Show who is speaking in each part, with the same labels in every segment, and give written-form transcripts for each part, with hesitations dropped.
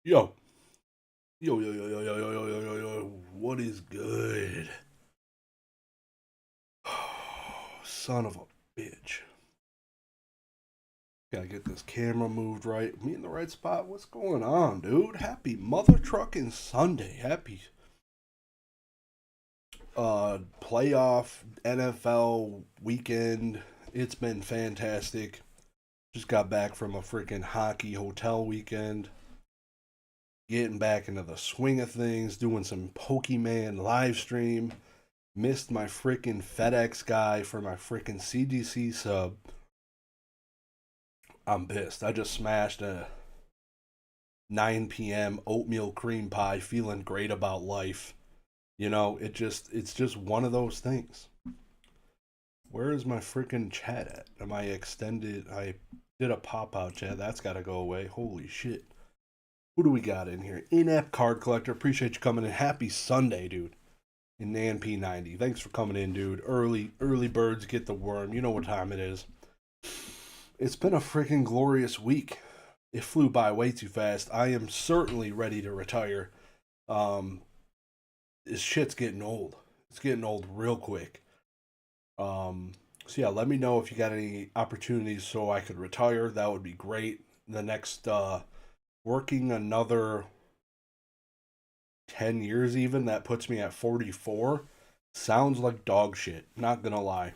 Speaker 1: Yo, yo. What is good? Son of a bitch. Gotta get this camera moved right. Me in the right spot. What's going on, dude? Happy Mother Trucking Sunday. Happy playoff NFL weekend. It's been fantastic. Just got back from a freaking hockey hotel weekend. Getting back into the swing of things, doing some Pokemon live stream. Missed my freaking FedEx guy for my freaking CDC sub. I'm pissed. I just smashed a 9 p.m. oatmeal cream pie, feeling great about life. It's just one of those things. Where is my freaking chat at? Am I extended? I did a pop out chat. That's got to go away. Holy shit. Who do we got in here? In-app card collector. Appreciate you coming in. Happy Sunday, dude. In Nan P90. Thanks for coming in, dude. Early birds get the worm. You know what time it is. It's been a freaking glorious week. It flew by way too fast. I am certainly ready to retire. This shit's getting old. It's getting old real quick. So yeah, let me know if you got any opportunities so I could retire. That would be great. The next working another 10 years even, that puts me at 44. Sounds like dog shit, not gonna lie.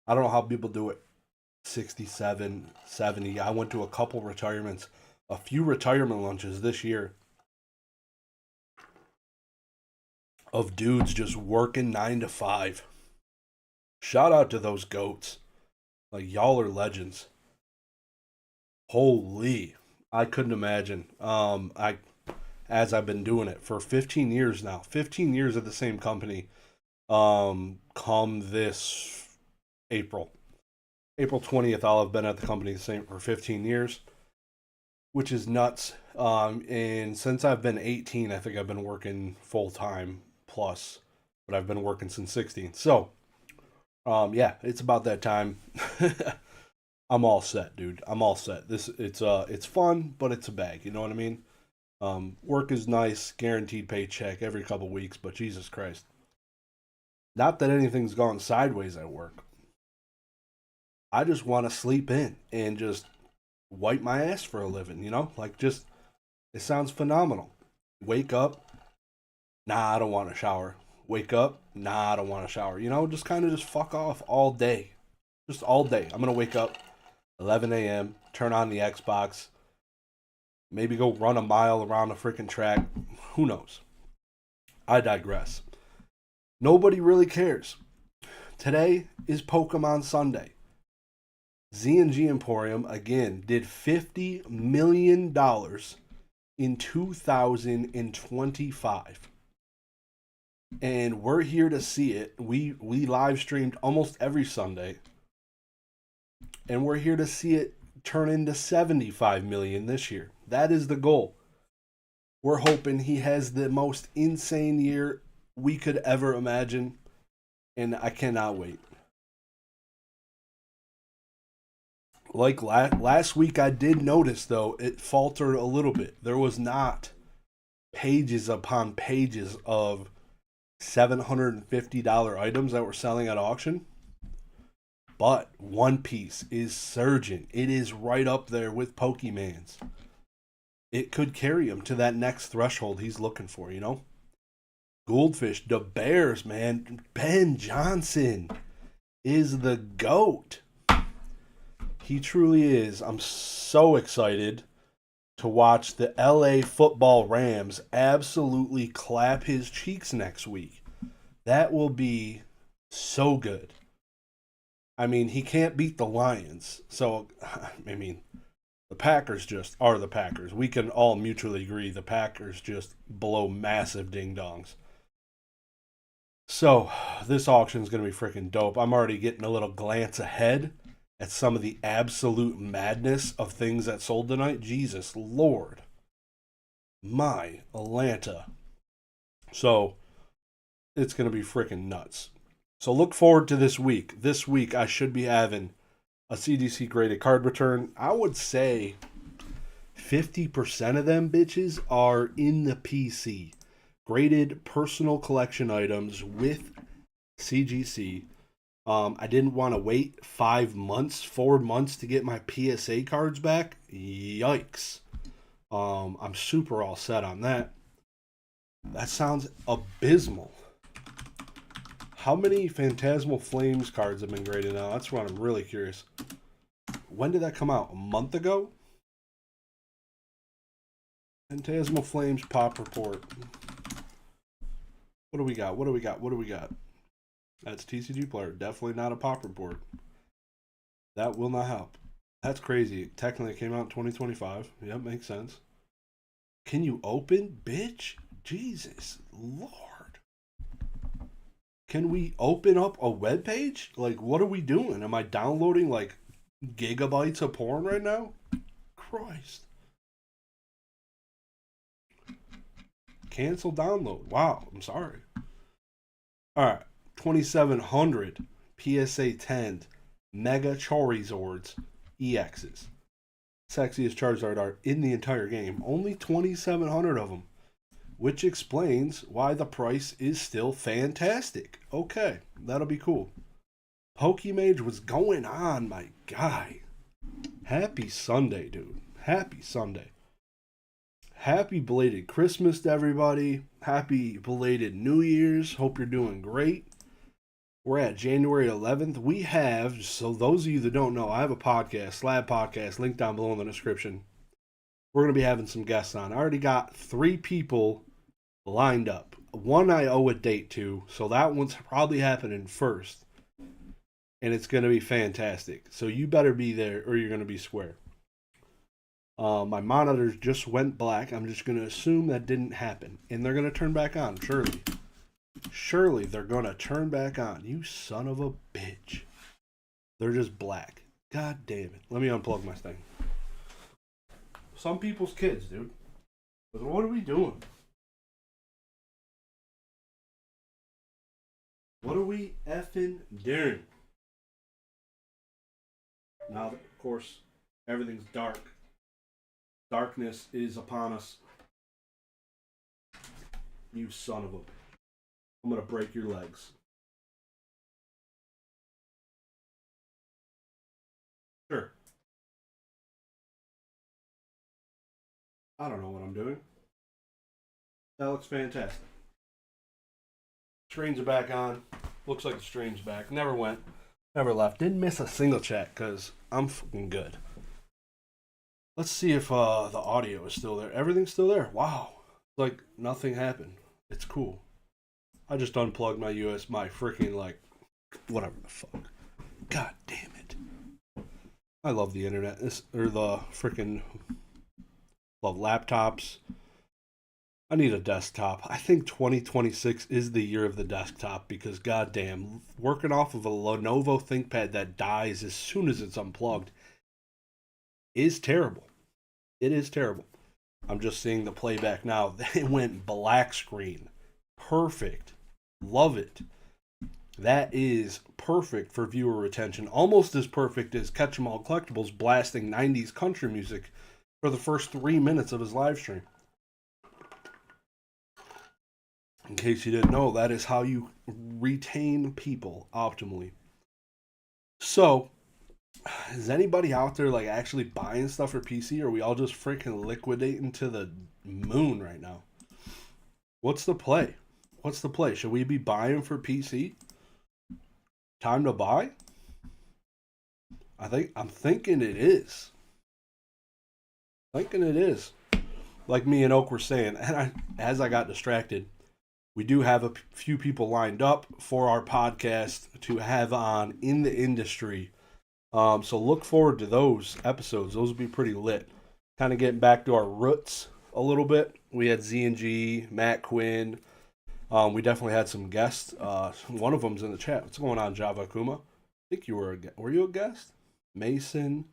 Speaker 1: I don't know how people do it. 67, 70. I went to a couple retirements, a few retirement lunches this year of dudes just working 9 to 5. Shout out to those goats. Like, y'all are legends. Holy. I couldn't imagine. As I've been doing it for 15 years now. 15 years at the same company. Come this April. April 20th, I'll have been at the company the same for 15 years, which is nuts. And since I've been 18, I think I've been working full time plus, but I've been working since 16. So, yeah, it's about that time. I'm all set, dude. I'm all set. It's fun, but it's a bag. You know what I mean? Work is nice, guaranteed paycheck every couple weeks, but Jesus Christ. Not that anything's gone sideways at work. I just want to sleep in and just wipe my ass for a living, Like, just, it sounds phenomenal. Wake up, nah, I don't want to shower. Wake up, nah, I don't want to shower. Just kind of just fuck off all day. Just all day. I'm going to wake up 11 a.m., turn on the Xbox, maybe go run a mile around a freaking track. Who knows? I digress. Nobody really cares. Today is Pokemon Sunday. Z&G Emporium, again, did $50 million in 2025. And we're here to see it. We live streamed almost every Sunday. And we're here to see it turn into 75 million this year. That is the goal. We're hoping he has the most insane year we could ever imagine. And I cannot wait. Like last week, I did notice, though, it faltered a little bit. There was not pages upon pages of $750 items that were selling at auction. But One Piece is surging. It is right up there with Pokemon's. It could carry him to that next threshold he's looking for, Goldfish, the Bears, man. Ben Johnson is the GOAT. He truly is. I'm so excited to watch the LA football Rams absolutely clap his cheeks next week. That will be so good. I mean, he can't beat the Lions. So, I mean, the Packers just are the Packers. We can all mutually agree the Packers just blow massive ding-dongs. So, this auction is going to be freaking dope. I'm already getting a little glance ahead at some of the absolute madness of things that sold tonight. Jesus Lord. My Atlanta. So, it's going to be freaking nuts. So look forward to this week. This week I should be having a CDC graded card return. I would say 50% of them bitches are in the PC. Graded personal collection items with CGC. I didn't want to wait 5 months, 4 months to get my PSA cards back. Yikes. I'm super all set on that. That sounds abysmal. How many Phantasmal Flames cards have been graded now? That's what I'm really curious. When did that come out? A month ago? Phantasmal Flames Pop Report. What do we got? What do we got? What do we got? That's TCG Player. Definitely not a Pop Report. That will not help. That's crazy. Technically, it came out in 2025. Yep, makes sense. Can you open? Bitch? Jesus Lord. Can we open up a web page? Like, what are we doing? Am I downloading, like, gigabytes of porn right now? Christ. Cancel download. Wow, I'm sorry. Alright. 2700 PSA 10 Mega Charizards EXs. Sexiest Charizard art in the entire game. Only 2,700 of them. Which explains why the price is still fantastic. Okay, that'll be cool. Pokemage was going on, my guy. Happy Sunday, dude. Happy Sunday. Happy belated Christmas to everybody. Happy belated New Year's. Hope you're doing great. We're at January 11th. We have, so those of you that don't know, I have a podcast, Slab Podcast, link down below in the description. We're going to be having some guests on. I already got 3 people lined up. One I owe a date to, so that one's probably happening first. And it's going to be fantastic. So you better be there or you're going to be square. My monitors just went black. I'm just going to assume that didn't happen. And they're going to turn back on, surely. Surely they're going to turn back on. You son of a bitch. They're just black. God damn it. Let me unplug my thing. Some people's kids, dude. But what are we doing? What are we effing doing? Now, of course, everything's dark. Darkness is upon us. You son of a... I'm going to break your legs. Sure. I don't know what I'm doing. That looks fantastic. Screens are back on. Looks like the stream's back. Never went. Never left. Didn't miss a single chat because I'm fucking good. Let's see if the audio is still there. Everything's still there. Wow. Like nothing happened. It's cool. I just unplugged my my freaking, like, whatever the fuck. God damn it. I love the internet. Or the freaking, love laptops. I need a desktop. I think 2026 is the year of the desktop because goddamn, working off of a Lenovo ThinkPad that dies as soon as it's unplugged is terrible. It is terrible. I'm just seeing the playback now. It went black screen. Perfect. Love it. That is perfect for viewer retention. Almost as perfect as Catch 'em All Collectibles blasting 90s country music for the first 3 minutes of his live stream. In case you didn't know, that is how you retain people optimally. So, is anybody out there like actually buying stuff for PC, or are we all just freaking liquidating to the moon right now? What's the play? What's the play? Should we be buying for PC? Time to buy? I'm thinking it is. Thinking it is. Like me and Oak were saying, and as I got distracted, we do have a few people lined up for our podcast to have on in the industry. So look forward to those episodes. Those will be pretty lit. Kind of getting back to our roots a little bit. We had Z&G, Matt Quinn. We definitely had some guests. One of them's in the chat. What's going on, Java Kuma? I think you were you a guest? Mason,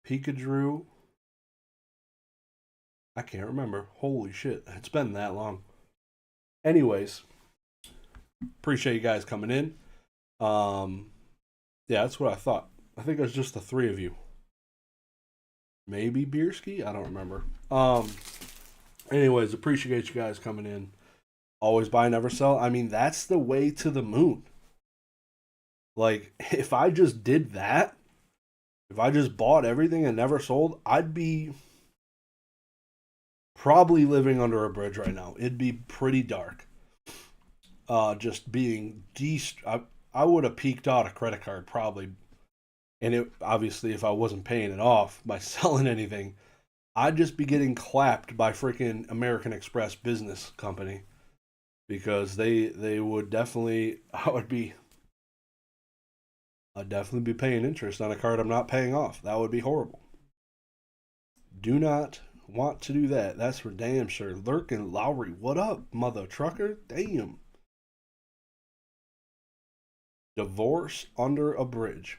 Speaker 1: Pikachu. I can't remember. Holy shit. It's been that long. Anyways, appreciate you guys coming in. Yeah, that's what I thought. I think it was just the 3 of you. Maybe Bierski. I don't remember. Um. Anyways, appreciate you guys coming in. Always buy, never sell. I mean, that's the way to the moon. Like, if I just did that, if I just bought everything and never sold, I'd be probably living under a bridge right now. It'd be pretty dark. Just being I would have peaked out a credit card probably, and it obviously if I wasn't paying it off by selling anything, I'd just be getting clapped by freaking American Express business company because they would definitely I'd definitely be paying interest on a card I'm not paying off. That would be horrible. Do not want to do that. That's for damn sure. Lurkin Lowry, what up, mother trucker? Damn. Divorce under a bridge.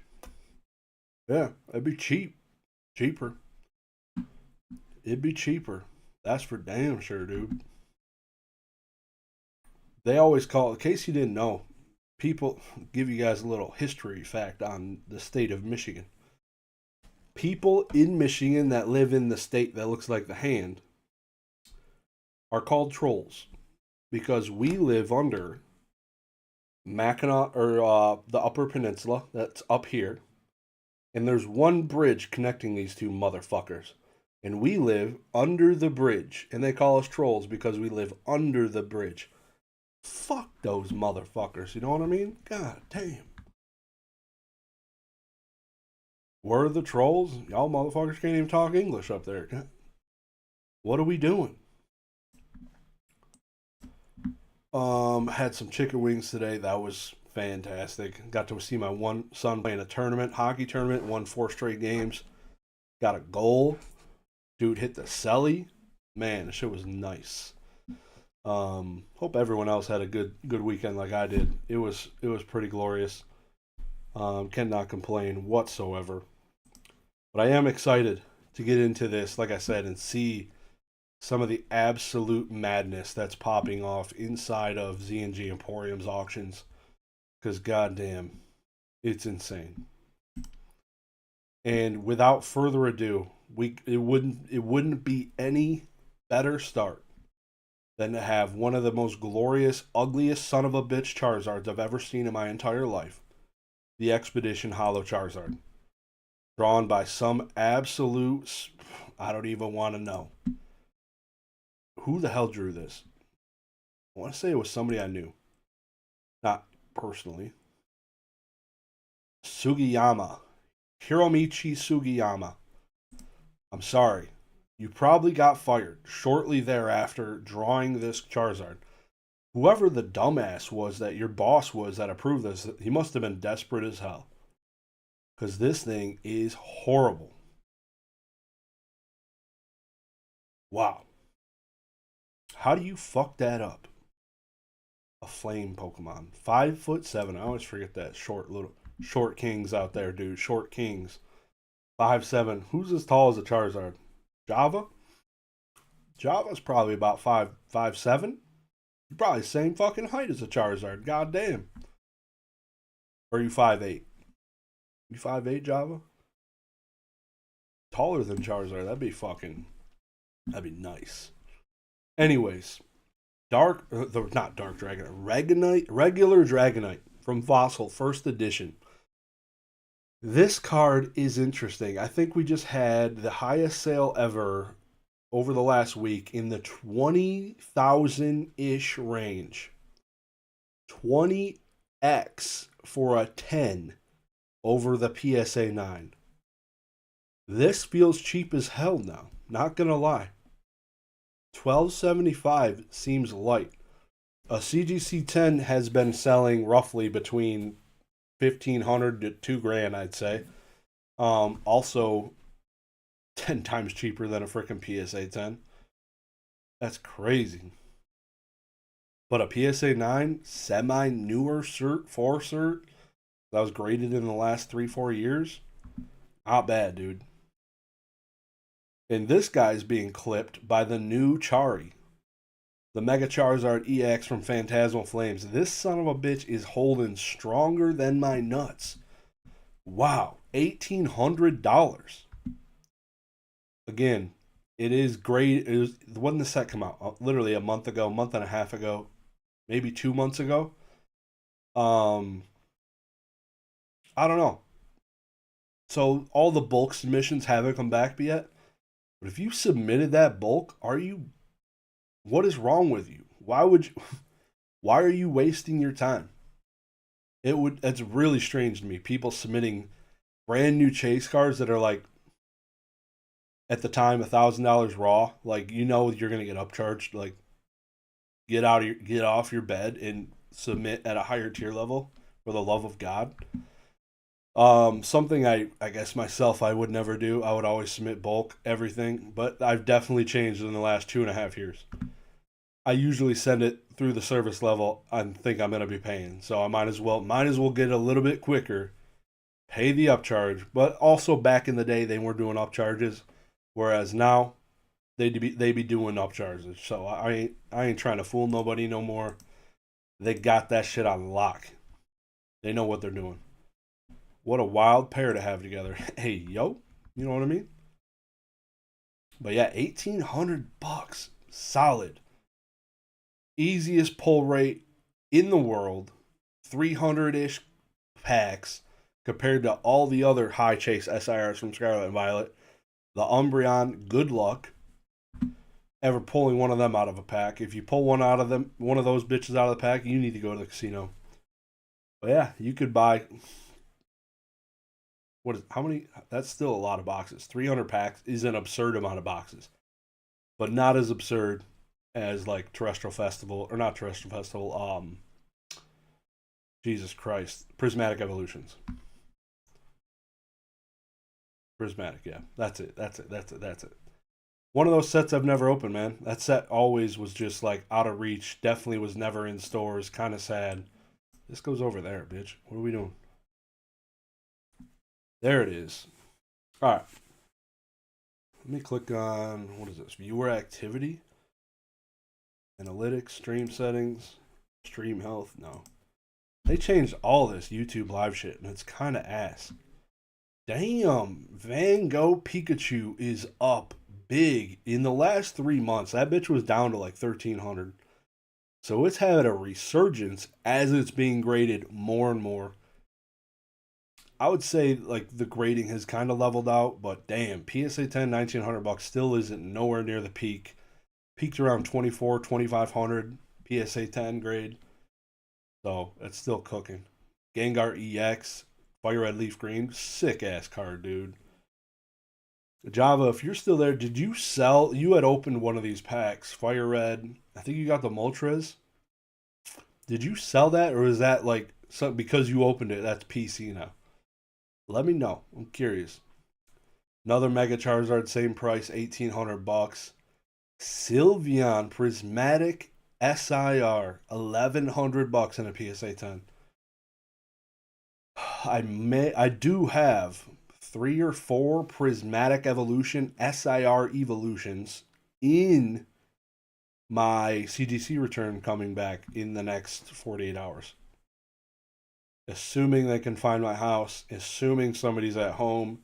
Speaker 1: Yeah, it'd be cheaper. It'd be cheaper. That's for damn sure, dude. They always call, in case you didn't know, people give you guys a little history fact on the state of Michigan. People in Michigan that live in the state that looks like the hand are called trolls because we live under Mackinac or the Upper Peninsula that's up here, and there's one bridge connecting these two motherfuckers. And we live under the bridge, and they call us trolls because we live under the bridge. Fuck those motherfuckers, you know what I mean? God damn. We're the trolls. Y'all motherfuckers can't even talk English up there. What are we doing? Had some chicken wings today. That was fantastic. Got to see my one son play in a tournament, hockey tournament, won 4 straight games. Got a goal. Dude hit the celly. Man, the shit was nice. Hope everyone else had a good weekend like I did. It was pretty glorious. Cannot complain whatsoever. But I am excited to get into this, like I said, and see some of the absolute madness that's popping off inside of Z&G Emporium's auctions. Because goddamn, it's insane. And without further ado, it wouldn't be any better start than to have one of the most glorious, ugliest son of a bitch Charizards I've ever seen in my entire life. The Expedition Holo Charizard. Drawn by some absolute, I don't even want to know. Who the hell drew this? I want to say it was somebody I knew. Not personally. Sugiyama. Hiromichi Sugiyama. I'm sorry. You probably got fired shortly thereafter drawing this Charizard. Whoever the dumbass was that your boss was that approved this, he must have been desperate as hell. Because this thing is horrible. Wow. How do you fuck that up? A flame Pokemon. 5'7". I always forget that. Short kings out there, dude. Short kings. 5'7". Who's as tall as a Charizard? Java? Java's probably about 5'7". You're probably the same fucking height as a Charizard. God damn. Or are you 5'8"? You 5'8", Java? Taller than Charizard. That'd be nice. Anyways, not Dark Dragonite, regular Dragonite from Fossil, first edition. This card is interesting. I think we just had the highest sale ever over the last week in the 20,000-ish range. 20x for a 10 over the PSA 9. This feels cheap as hell now. Not gonna lie. $12.75 seems light. A CGC 10 has been selling roughly between 1,500 to $2,000, I'd say. Also 10 times cheaper than a freaking PSA 10. That's crazy. But a PSA 9 semi newer cert, 4 cert that was graded in the last 3-4 years, not bad, dude. And this guy's being clipped by the new Chari. The Mega Charizard EX from Phantasmal Flames. This son of a bitch is holding stronger than my nuts. Wow, $1,800. again, it is great. It was when the set come out, literally a month ago, month and a half ago, maybe 2 months ago. Um, I don't know. So all the bulk submissions haven't come back yet. But if you submitted that bulk, are you? What is wrong with you? Why would you? Why are you wasting your time? It would. It's really strange to me. People submitting brand new chase cards that are like at the time $1,000 raw. Like you know you're gonna get upcharged. Like get off your bed and submit at a higher tier level for the love of God. Something I guess myself I would never do. I would always submit bulk everything, but I've definitely changed in the last 2.5 years. I usually send it through the service level I think I'm gonna be paying, so I might as well get it a little bit quicker, pay the upcharge. But also back in the day they weren't doing upcharges, whereas now they be doing upcharges. So I ain't trying to fool nobody no more. They got that shit on lock. They know what they're doing. What a wild pair to have together. Hey, yo, you know what I mean? But yeah, $1,800, solid, easiest pull rate in the world, 300-ish packs compared to all the other high chase SIRs from Scarlet and Violet. The Umbreon, good luck ever pulling one of them out of a pack. If you pull one of those bitches out of the pack, you need to go to the casino. But yeah, you could buy how many? That's still a lot of boxes. 300 packs is an absurd amount of boxes, but not as absurd as like Terrestrial Festival, or not Terrestrial Festival. Jesus Christ, Prismatic Evolutions. Prismatic, yeah, that's it. That's it. That's it. That's it. One of those sets I've never opened, man. That set always was just like out of reach. Definitely was never in stores. Kind of sad. This goes over there, bitch. What are we doing? There it is. All right. Let me click on, what is this? Viewer activity, analytics, stream settings, stream health. No. They changed all this YouTube live shit, and it's kind of ass. Damn. Van Gogh Pikachu is up big. In the last 3 months, that bitch was down to like 1,300. So it's had a resurgence as it's being graded more and more. I would say like the grading has kind of leveled out, but damn, PSA 10, $1,900 still isn't nowhere near the peak. Peaked around 24, 2,500 PSA 10 grade. So it's still cooking. Gengar EX, Fire Red Leaf Green, sick ass card, dude. Java, if you're still there, did you sell? You had opened one of these packs, Fire Red. I think you got the Moltres. Did you sell that, or is that like because you opened it? That's PC now. Let me know. I'm curious. Another Mega Charizard, same price, $1,800. Sylveon Prismatic SIR, $1,100 in a PSA 10. I do have 3 or 4 Prismatic Evolution SIR evolutions in my CGC return coming back in the next 48 hours. Assuming they can find my house, assuming somebody's at home.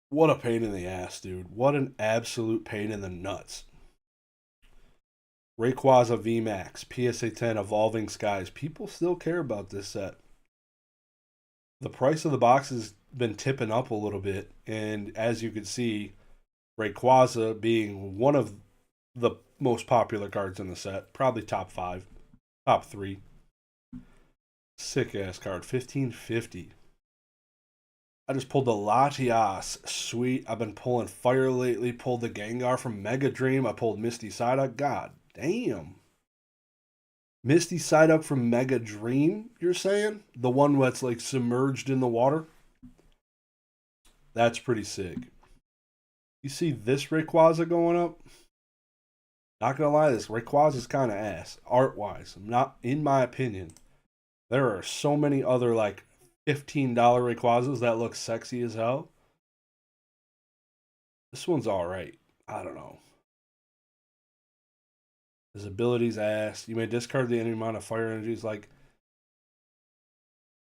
Speaker 1: What a pain in the ass, dude. What an absolute pain in the nuts. Rayquaza VMAX, PSA 10 Evolving Skies. People still care about this set. The price of the box has been tipping up a little bit, and as you can see, Rayquaza being one of the most popular cards in the set, probably top 5, top 3. Sick ass card, 1550. I just pulled the Latias. Sweet. I've been pulling fire lately. Pulled the Gengar from Mega Dream. I pulled Misty Psyduck. God damn. Misty Psyduck from Mega Dream, you're saying? The one that's like submerged in the water? That's pretty sick. You see this Rayquaza going up? Not gonna lie, this Rayquaza is kind of ass, art-wise. Not, in my opinion. There are so many other like $15 Rayquazas that look sexy as hell. This one's alright. I don't know. His ability's ass. You may discard the enemy amount of fire energies. Like,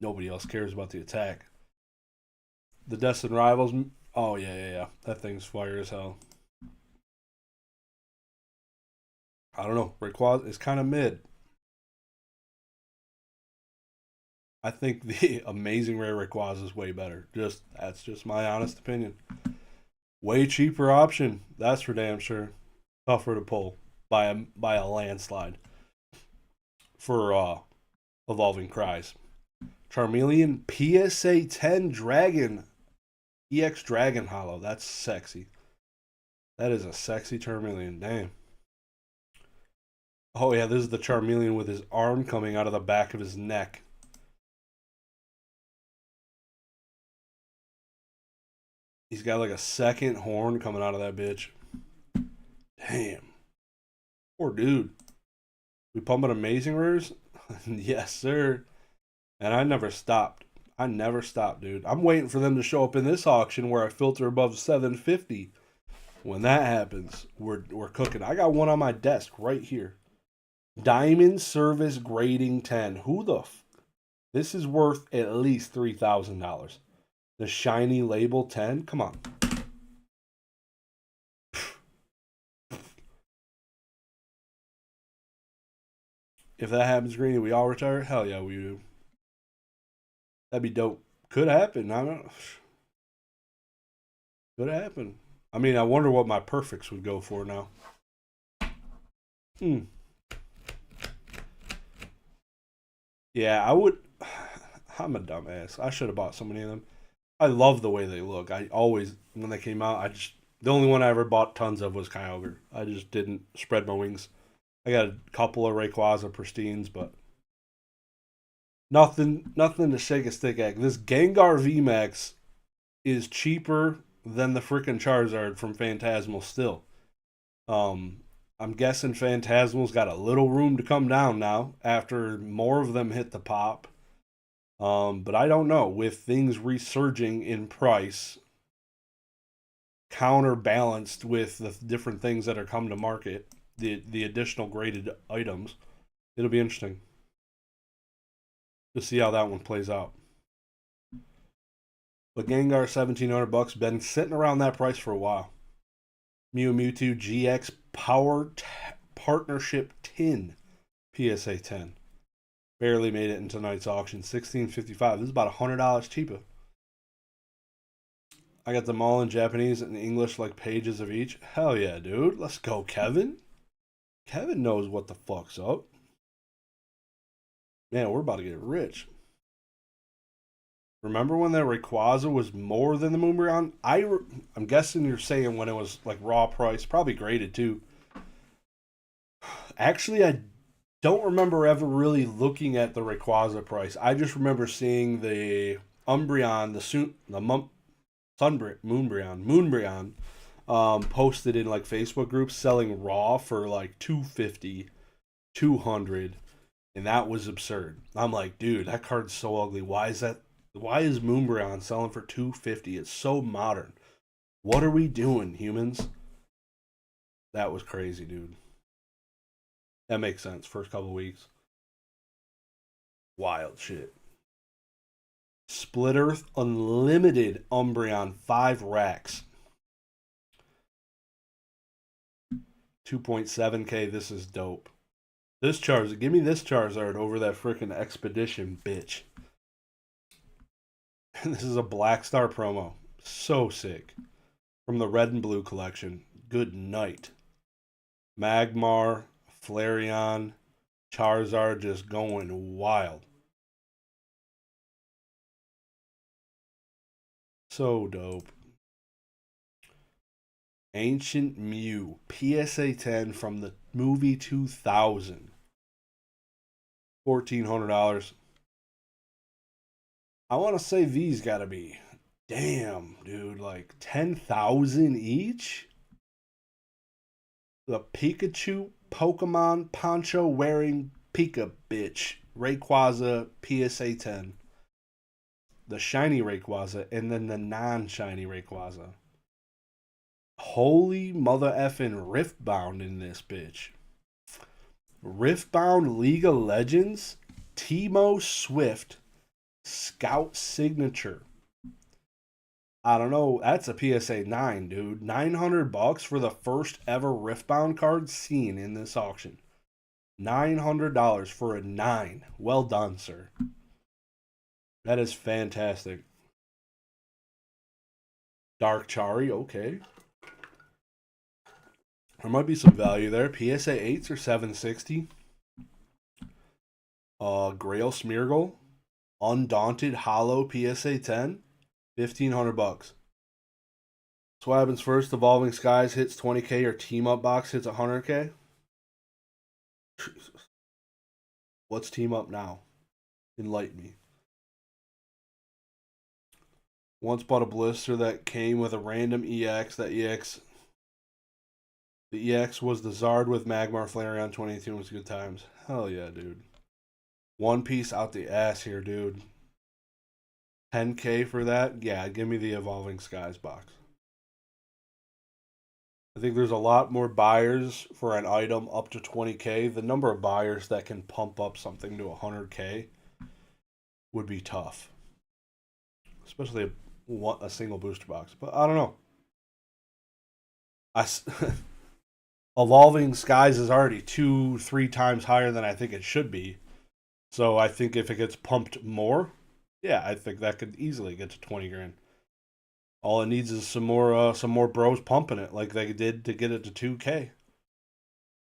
Speaker 1: nobody else cares about the attack. The Destined Rivals Oh yeah, yeah, yeah. That thing's fire as hell. I don't know. Rayquaza is kind of mid. I think the amazing rare Rayquaza is way better. Just that's just my honest opinion. Way cheaper option. That's for damn sure. Tougher to pull by a landslide for evolving cries. Charmeleon PSA 10 Dragon EX Dragon Hollow. That's sexy. That is a sexy Charmeleon. Damn. Oh yeah, this is the Charmeleon with his arm coming out of the back of his neck. He's got like a second horn coming out of that bitch. Damn. Poor dude. We pumping amazing rares? Yes, sir. And I never stopped. I never stopped, dude. I'm waiting for them to show up in this auction where I filter above 750. When that happens, we're cooking. I got one on my desk right here. Diamond Service Grading 10. Who the This is worth at least $3,000. The shiny label 10? Come on. If that happens, Greeny, we all retire? Hell yeah, we do. That'd be dope. Could happen. I don't know. Could happen. I mean, I wonder what my perfects would go for now. Yeah, I would. I'm a dumbass. I should have bought so many of them. I love the way they look. I always, when they came out, the only one I ever bought tons of was Kyogre. I just didn't spread my wings. I got a couple of Rayquaza Pristines, but nothing to shake a stick at. This Gengar VMAX is cheaper than the freaking Charizard from Phantasmal still. I'm guessing Phantasmal's got a little room to come down now after more of them hit the pop. But I don't know. With things resurging in price, counterbalanced with the different things that are coming to market, the additional graded items, it'll be interesting to see how that one plays out. But Gengar $1,700 been sitting around that price for a while. Mew Mewtwo GX Partnership Tin PSA 10. Barely made it into tonight's auction. $16.55. This is about $100 cheaper. I got them all in Japanese and English, like pages of each. Hell yeah, dude. Let's go, Kevin. Kevin knows what the fuck's up. Man, we're about to get rich. Remember when the Rayquaza was more than the Moonbreon? I'm guessing you're saying when it was like raw price, probably graded too. Actually, I don't remember ever really looking at the Rayquaza price. I just remember seeing the Umbreon, Moonbreon, posted in like Facebook groups selling raw for like 250, 200, and that was absurd. I'm like, dude, that card's so ugly. Why is Moonbreon selling for 250? It's so modern. What are we doing, humans? That was crazy, dude. That makes sense. First couple weeks. Wild shit. Split Earth Unlimited Umbreon 5 racks. 2.7k. This is dope. Give me this Charizard over that freaking Expedition, bitch. This is a Black Star promo. So sick. From the Red and Blue collection. Good night. Magmar, Flareon, Charizard just going wild. So dope. Ancient Mew, PSA 10 from the movie 2000. $1,400. I want to say these gotta be, damn, dude, like 10,000 each? The Pikachu Pokemon poncho wearing Pika bitch. Rayquaza PSA 10. The shiny Rayquaza and then the non-shiny Rayquaza. Holy mother effing Riftbound in this bitch. Riftbound League of Legends, Teemo Swift, Scout Signature. I don't know. That's a PSA 9, dude. $900 for the first ever Riftbound card seen in this auction. $900 for a 9. Well done, sir. That is fantastic. Dark Chari, okay. There might be some value there. PSA 8s are 760. Grail Smeargle. Undaunted Hollow PSA 10. $1,500. So what happens first? Evolving Skies hits 20k or Team Up Box hits 100k? Jesus. What's Team Up now? Enlighten me. Once bought a blister that came with a random EX. The EX was the Zard with Magmar Flareon 22. Was good times. Hell yeah, dude. One Piece out the ass here, dude. 10k for that? Yeah, give me the Evolving Skies box. I think there's a lot more buyers for an item up to 20k. The number of buyers that can pump up something to 100k would be tough. Especially a single booster box. But I don't know. Evolving Skies is already 2-3 times higher than I think it should be. So I think if it gets pumped more, yeah, I think that could easily get to 20 grand. All it needs is some more bros pumping it like they did to get it to 2k.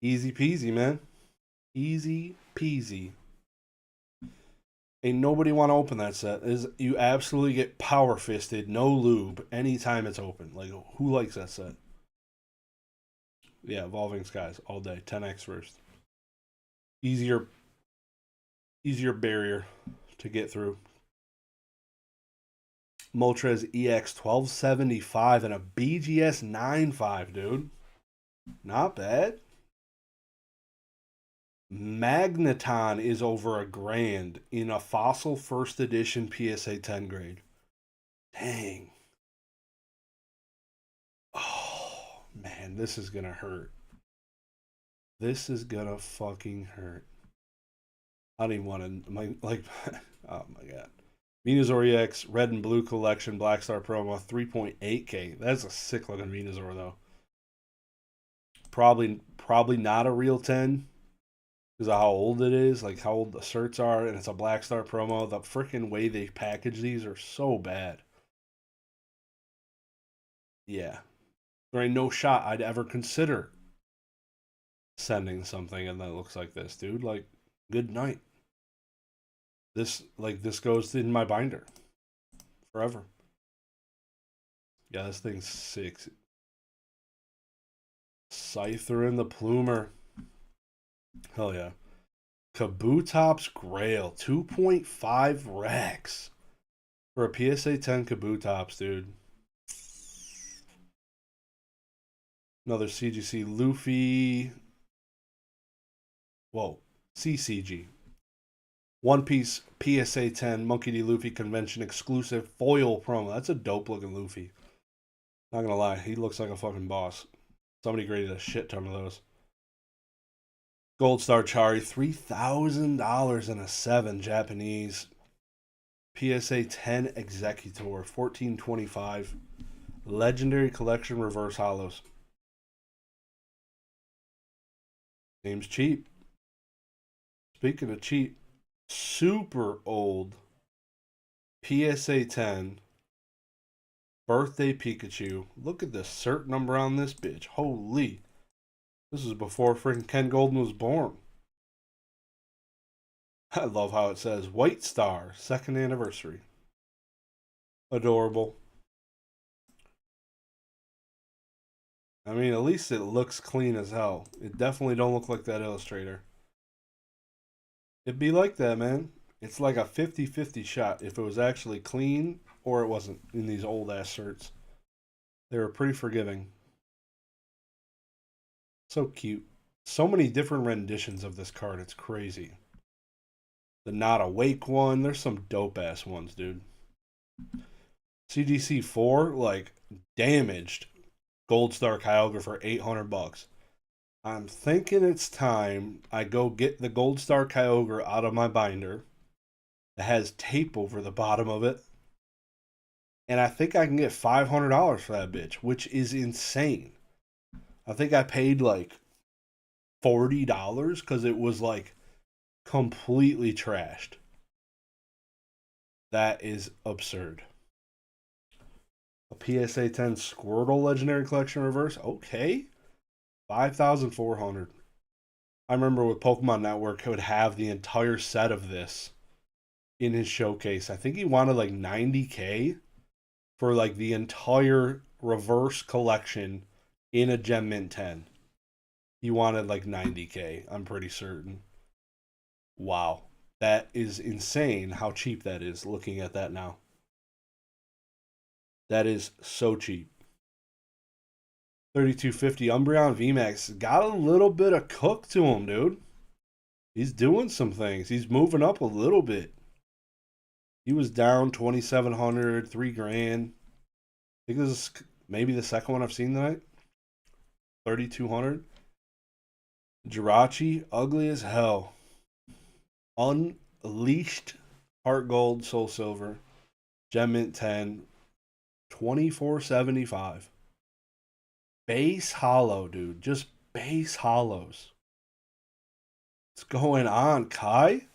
Speaker 1: Easy peasy, man. Easy peasy. Ain't nobody want to open that set. You absolutely get power fisted, no lube, anytime it's open. Like, who likes that set? Yeah, Evolving Skies all day. 10x first. Easier barrier to get through. Moltres EX 1275 and a BGS 95, dude. Not bad. Magneton is over $1,000 in a Fossil First Edition PSA 10 grade. Dang. Oh, man, this is gonna hurt. This is gonna fucking hurt. I don't even want to, like, oh my god. Venusaur EX, Red and Blue Collection, Black Star promo, 3.8k. That's a sick looking Venusaur, though. Probably not a real 10 because of how old it is, like how old the certs are, and it's a Black Star promo. The freaking way they package these are so bad. Yeah. There ain't no shot I'd ever consider sending something and that looks like this, dude. Like, good night. This goes in my binder forever. Yeah, this thing's sick. Scyther and the Plumer. Hell yeah. Kabutops Grail. 2.5 Rex. For a PSA 10 Kabutops, dude. Another CGC Luffy. Whoa. CCG. One Piece PSA 10 Monkey D. Luffy convention exclusive foil promo. That's a dope looking Luffy. Not gonna lie, he looks like a fucking boss. Somebody graded a shit ton of those. Gold Star Chari, $3,000 and a 7 Japanese. PSA 10 Executor, 1425. Legendary Collection Reverse Hollows. Name's cheap. Speaking of cheap, super old PSA 10 Birthday Pikachu. Look at the cert number on this bitch. Holy. This is before freaking Ken Golden was born. I love how it says White Star, 2nd anniversary. Adorable. I mean, at least it looks clean as hell. It definitely don't look like that illustrator. It'd be like that, man. It's like a 50-50 shot if it was actually clean or it wasn't in these old ass certs. They were pretty forgiving. So cute. So many different renditions of this card. It's crazy. The Not Awake one. There's some dope ass ones, dude. CGC 4, like, damaged Gold Star Kyogre for $800. I'm thinking it's time I go get the Gold Star Kyogre out of my binder that has tape over the bottom of it and I think I can get $500 for that bitch, which is insane. I think I paid like $40 because it was like completely trashed. That is absurd. A PSA 10 Squirtle Legendary Collection Reverse. Okay. 5,400. I remember with Pokemon Network, he would have the entire set of this in his showcase. I think he wanted like 90K for like the entire reverse collection in a Gem Mint 10. He wanted like 90K, I'm pretty certain. Wow. That is insane how cheap that is looking at that now. That is so cheap. 3250 Umbreon VMAX got a little bit of cook to him, dude. He's doing some things. He's moving up a little bit. He was down 2,700, 3 grand. I think this is maybe the second one I've seen tonight. 3,200. Jirachi, ugly as hell. Unleashed Heart Gold, Soul Silver, Gem Mint 10, 2475. Base hollow, dude. Just base hollows. What's going on, Kai?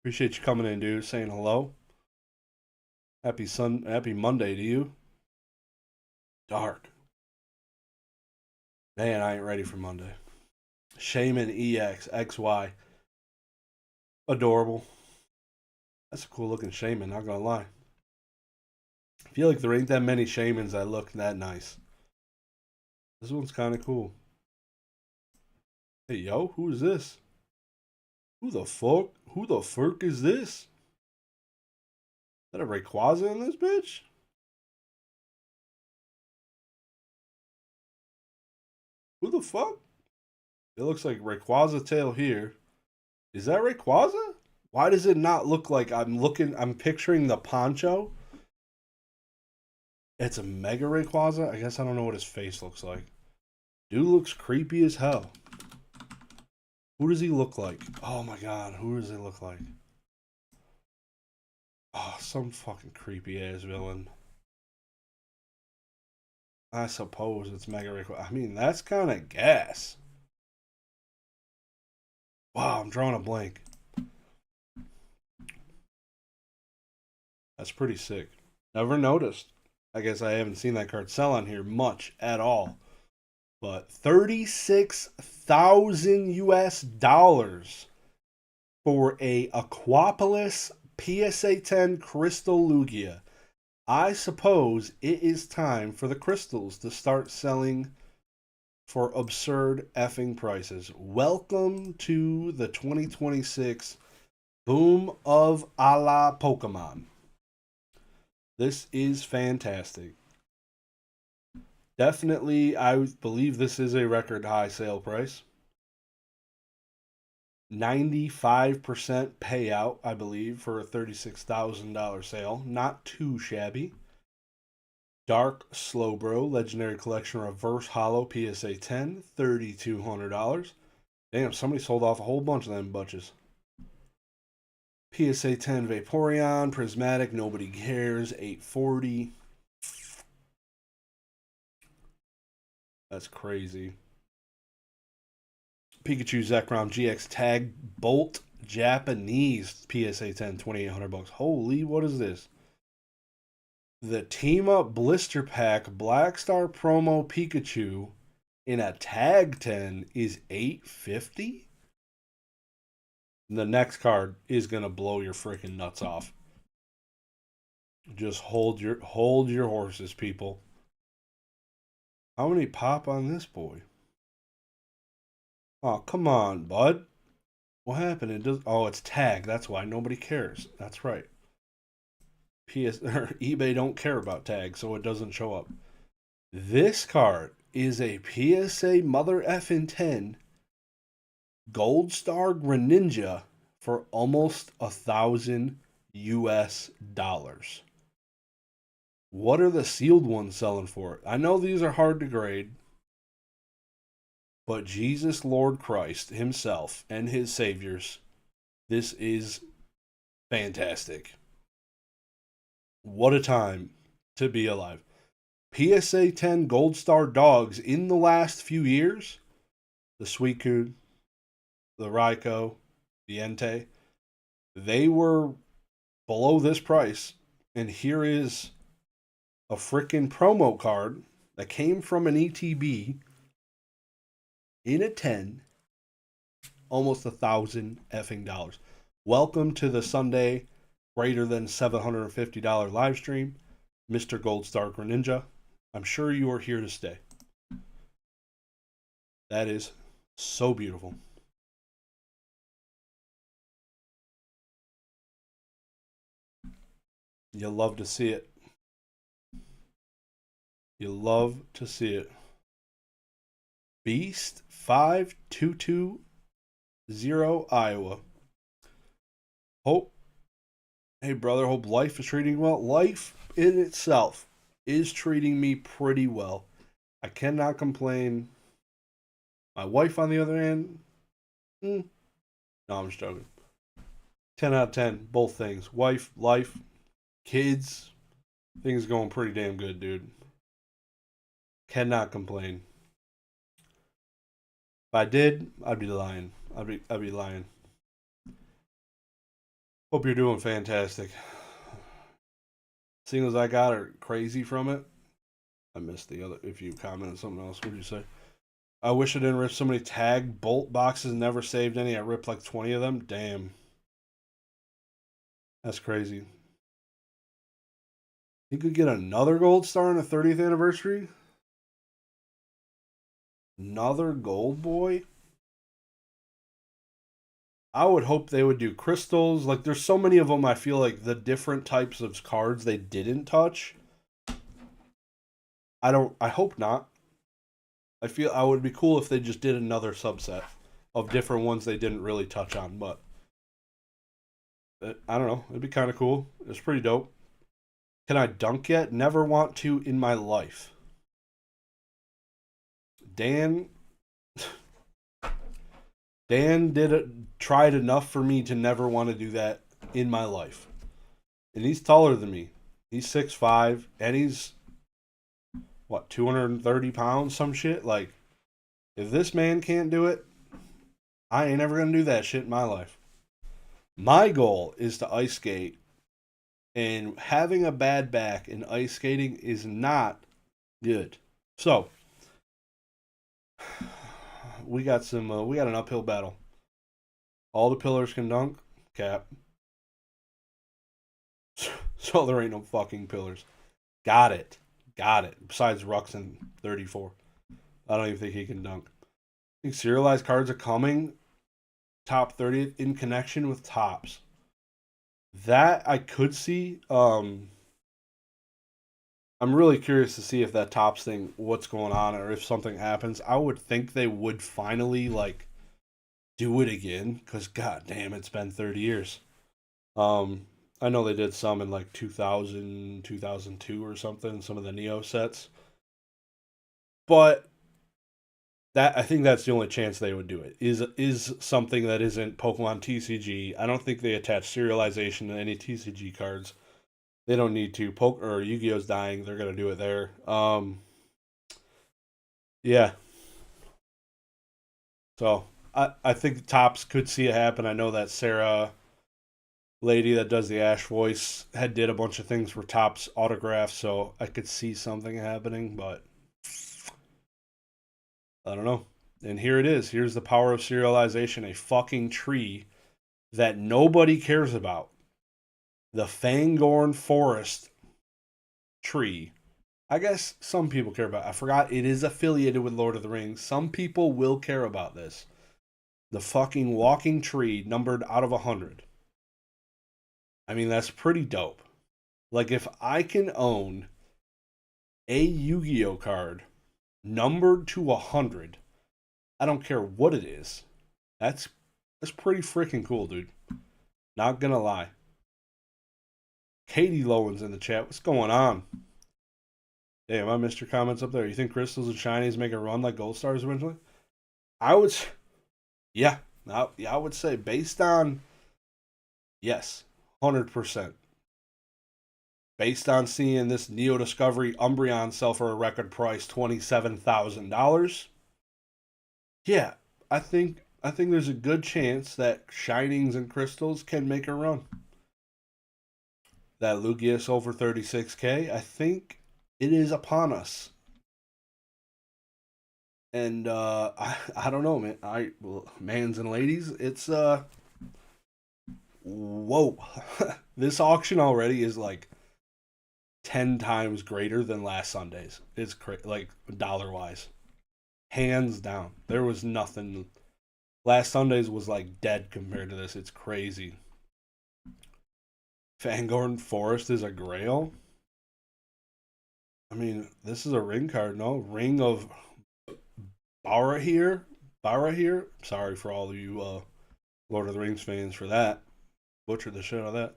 Speaker 1: Appreciate you coming in, dude. Saying hello. Happy Monday to you. Dark. Man, I ain't ready for Monday. Shaman EX XY. Adorable. That's a cool looking shaman, not gonna lie. I feel like there ain't that many shamans that look that nice. This one's kind of cool. Hey, yo, who is this? Who the fuck? Who the fuck is this? Is that a Rayquaza in this bitch? Who the fuck? It looks like Rayquaza tail here. Is that Rayquaza? Why does it not look like I'm picturing the poncho? It's a Mega Rayquaza? I guess I don't know what his face looks like. Dude looks creepy as hell. Who does he look like? Oh my god, who does he look like? Oh, some fucking creepy ass villain. I suppose it's Mega Rayquaza. I mean, that's kind of gas. Wow, I'm drawing a blank. That's pretty sick. Never noticed. I guess I haven't seen that card sell on here much at all. But 36,000 US dollars for a Aquapolis PSA 10 Crystal Lugia. I suppose it is time for the crystals to start selling for absurd effing prices. Welcome to the 2026 boom of a la Pokemon. This is fantastic. Definitely, I believe this is a record high sale price. 95% payout, I believe, for a $36,000 sale. Not too shabby. Dark Slowbro Legendary Collection Reverse Hollow PSA 10, $3,200. Damn, somebody sold off a whole bunch of them bunches. PSA 10 Vaporeon, Prismatic, nobody cares, $840. That's crazy. Pikachu Zekrom GX Tag Bolt Japanese PSA 10, $2,800. Holy, what is this? The Team Up Blister Pack Black Star Promo Pikachu in a Tag 10 is $850. The next card is gonna blow your freaking nuts off. Just hold your horses, people. How many pop on this boy? Oh, come on, bud. What happened? It does. Oh, it's tag. That's why nobody cares. That's right. eBay don't care about tag, so it doesn't show up. This card is a PSA Mother Effin' 10 Gold Star Greninja for almost 1,000 US dollars. What are the sealed ones selling for? I know these are hard to grade, but Jesus Lord Christ himself and his saviors, this is fantastic. What a time to be alive. PSA 10 Gold Star dogs in the last few years, the Suicune, the Raikou, the Entei, they were below this price. And here is a freaking promo card that came from an ETB in a 10, almost $1,000 effing dollars. Welcome to the Sunday greater than $750 live stream, Mr. Gold Star Greninja. I'm sure you are here to stay. That is so beautiful. You love to see it. You love to see it. Beast 5220 Iowa. Hope, hey brother, hope life is treating you well. Life in itself is treating me pretty well. I cannot complain. My wife, on the other hand, no, I'm just joking. 10 out of 10, both things. Wife, life, kids, things going pretty damn good, dude. Cannot complain. If I did, I'd be lying. I'd be lying. Hope you're doing fantastic. Singles I got are crazy from it. I missed the other. If you commented something else, what did you say? I wish I didn't rip so many tag bolt boxes. Never saved any. I ripped like 20 of them. Damn. That's crazy. You could get another gold star on the 30th anniversary? Another gold boy? I would hope they would do crystals. Like, there's so many of them, I feel like the different types of cards they didn't touch. I hope not. I feel I would be cool if they just did another subset of different ones they didn't really touch on, but I don't know. It'd be kind of cool. It's pretty dope. Can I dunk yet? Never want to in my life. Dan tried enough for me to never want to do that in my life. And he's taller than me. He's 6'5", and he's, what, 230 pounds, some shit? Like, if this man can't do it, I ain't ever going to do that shit in my life. My goal is to ice skate, and having a bad back in ice skating is not good. So, we got an uphill battle. All the pillars can dunk, cap. So there ain't no fucking pillars. Got it. Besides Ruxin 34. I don't even think he can dunk. I think serialized cards are coming. Top 30th in connection with tops. That I could see. I'm really curious to see if that tops thing, what's going on, or if something happens. I would think they would finally, like, do it again, because god damn, it's been 30 years. I know they did some in like 2000, 2002 or something, some of the Neo sets. But that, I think that's the only chance they would do it. Is something that isn't Pokemon TCG. I don't think they attach serialization to any TCG cards. They don't need to. Or Yu-Gi-Oh's dying. They're gonna do it there. Yeah. So I think Tops could see it happen. I know that Sarah lady that does the Ash voice did a bunch of things for Tops autographs, so I could see something happening, but I don't know. And here it is. Here's the power of serialization. A fucking tree that nobody cares about. The Fangorn Forest tree. I guess some people care about it. I forgot it is affiliated with Lord of the Rings. Some people will care about this. The fucking walking tree numbered out of 100. I mean, that's pretty dope. Like, if I can own a Yu-Gi-Oh card numbered to 100, I don't care what it is. That's pretty freaking cool, dude. Not gonna lie. Katie Lowen's in the chat. What's going on? Damn, I missed your comments up there. You think crystals and shinies make a run like gold stars eventually? I would, yeah, I would say based on, yes, 100%. based on seeing this Neo Discovery Umbreon sell for a record price $27,000, yeah, I think there's a good chance that Shinings and Crystals can make a run. That Lugia's over 36K, I think it is upon us. And I don't know, man. Mans and ladies, it's whoa. This auction already is like 10 times greater than last Sunday's. It's like dollar wise. Hands down. There was nothing. Last Sunday's was like dead compared to this. It's crazy. Fangorn Forest is a grail. I mean, this is a ring card, no? Ring of Barahir. Barahir. Sorry for all of you Lord of the Rings fans for that. Butchered the shit out of that.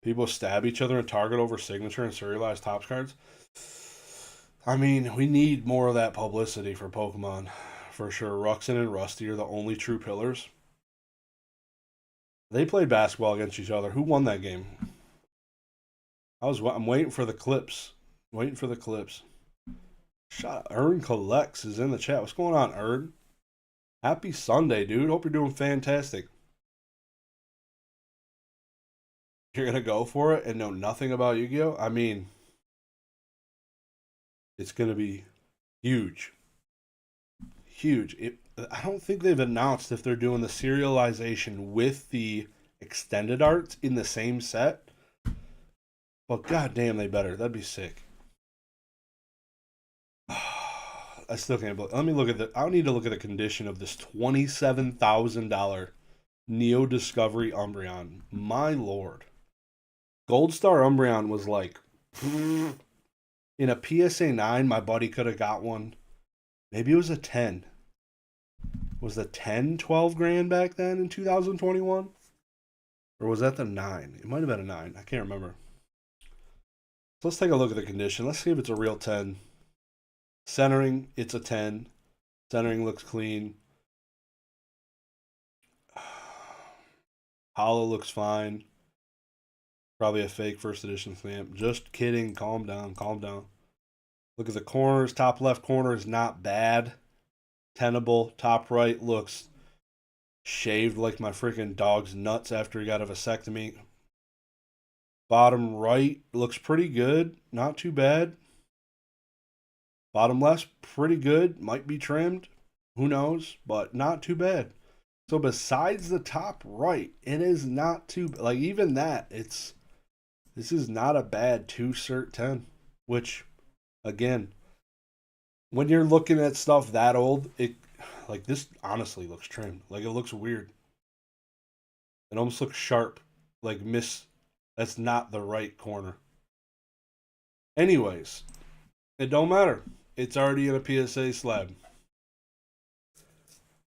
Speaker 1: People stab each other and target over signature and serialized Topps cards. I mean, we need more of that publicity for Pokemon. For sure. Ruxin and Rusty are the only true pillars. They played basketball against each other. Who won that game? I'm waiting for the clips. Waiting for the clips. Ern Collects is in the chat. What's going on, Ern? Happy Sunday, dude. Hope you're doing fantastic. You're going to go for it and know nothing about Yu-Gi-Oh? I mean, it's going to be huge. Huge. I don't think they've announced if they're doing the serialization with the extended arts in the same set. But goddamn, they better. That'd be sick. I still can't believe. Let me look at the. I need to look at the condition of this $27,000 Neo Discovery Umbreon. My lord, Gold Star Umbreon was like in a PSA 9. My buddy could have got one. Maybe it was a 10. Was the 10 12 grand back then in 2021? Or was that the 9? It might have been a 9. I can't remember. So let's take a look at the condition. Let's see if it's a real 10. Centering, it's a 10. Centering looks clean. Hollow looks fine. Probably a fake first edition stamp. Just kidding. Calm down. Calm down. Look at the corners. Top left corner is not bad. Tenable. Top right looks shaved like my freaking dog's nuts after he got a vasectomy. Bottom right looks pretty good. Not too bad. Bottom left, pretty good. Might be trimmed. Who knows? But not too bad. So besides the top right, it is not too... Like, even that, this is not a bad 2 cert 10. Which, again, when you're looking at stuff that old, like, this honestly looks trimmed. Like, it looks weird. It almost looks sharp. Like, that's not the right corner. Anyways, it don't matter. It's already in a PSA slab.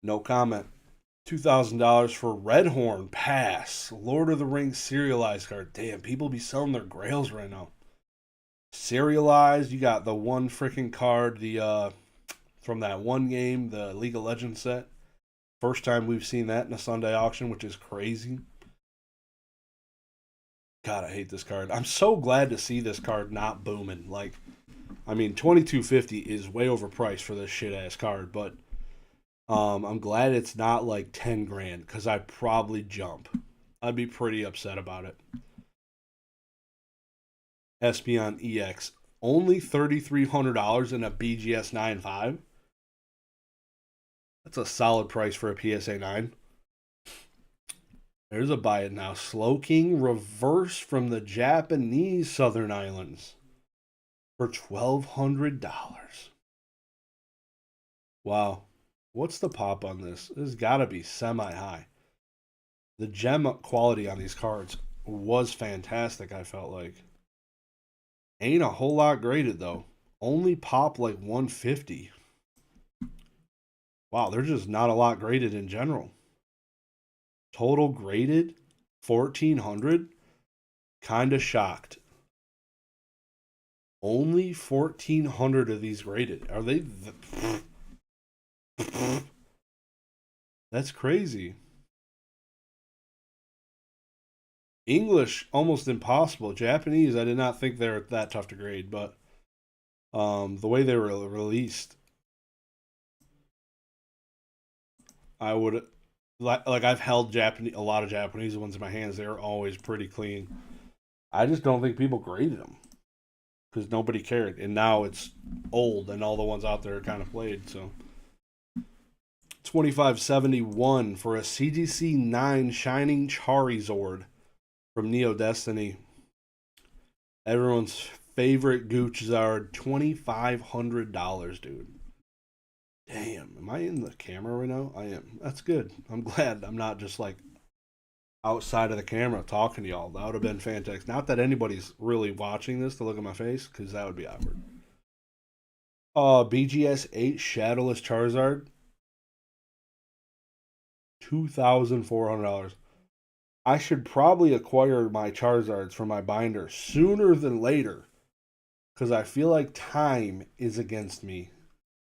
Speaker 1: No comment. $2,000 for Redhorn Pass. Lord of the Rings serialized card. Damn, people be selling their grails right now. Serialized, you got the one freaking card, from that one game, the League of Legends set. First time we've seen that in a Sunday auction, which is crazy. God, I hate this card. I'm so glad to see this card not booming. Like, I mean, $22.50 is way overpriced for this shit ass card, but I'm glad it's not like 10 grand because I'd probably jump. I'd be pretty upset about it. Espeon EX, only $3,300 in a BGS 9.5. That's a solid price for a PSA 9. There's a buy it now. Slowking reverse from the Japanese Southern Islands for $1,200. Wow. What's the pop on this? This has got to be semi-high. The gem quality on these cards was fantastic, I felt like. Ain't a whole lot graded, though. Only pop like 150. Wow, there's just not a lot graded in general. Total graded 1,400. Kind of shocked. Only 1,400 of these graded. Are they? That's crazy. English almost impossible. Japanese, I did not think they were that tough to grade, but the way they were released, I would like I've held Japanese a lot of Japanese ones in my hands. They're always pretty clean. I just don't think people graded them because nobody cared, and now it's old, and all the ones out there are kind of played. So 2571 for a CGC 9 Shining Charizard from Neo Destiny. Everyone's favorite Goochzard, $2,500, dude. Damn, am I in the camera right now? I am. That's good. I'm glad I'm not just like outside of the camera talking to y'all. That would have been fantastic. Not that anybody's really watching this to look at my face, because that would be awkward. BGS 8 Shadowless Charizard, $2,400. I should probably acquire my Charizards from my binder sooner than later, because I feel like time is against me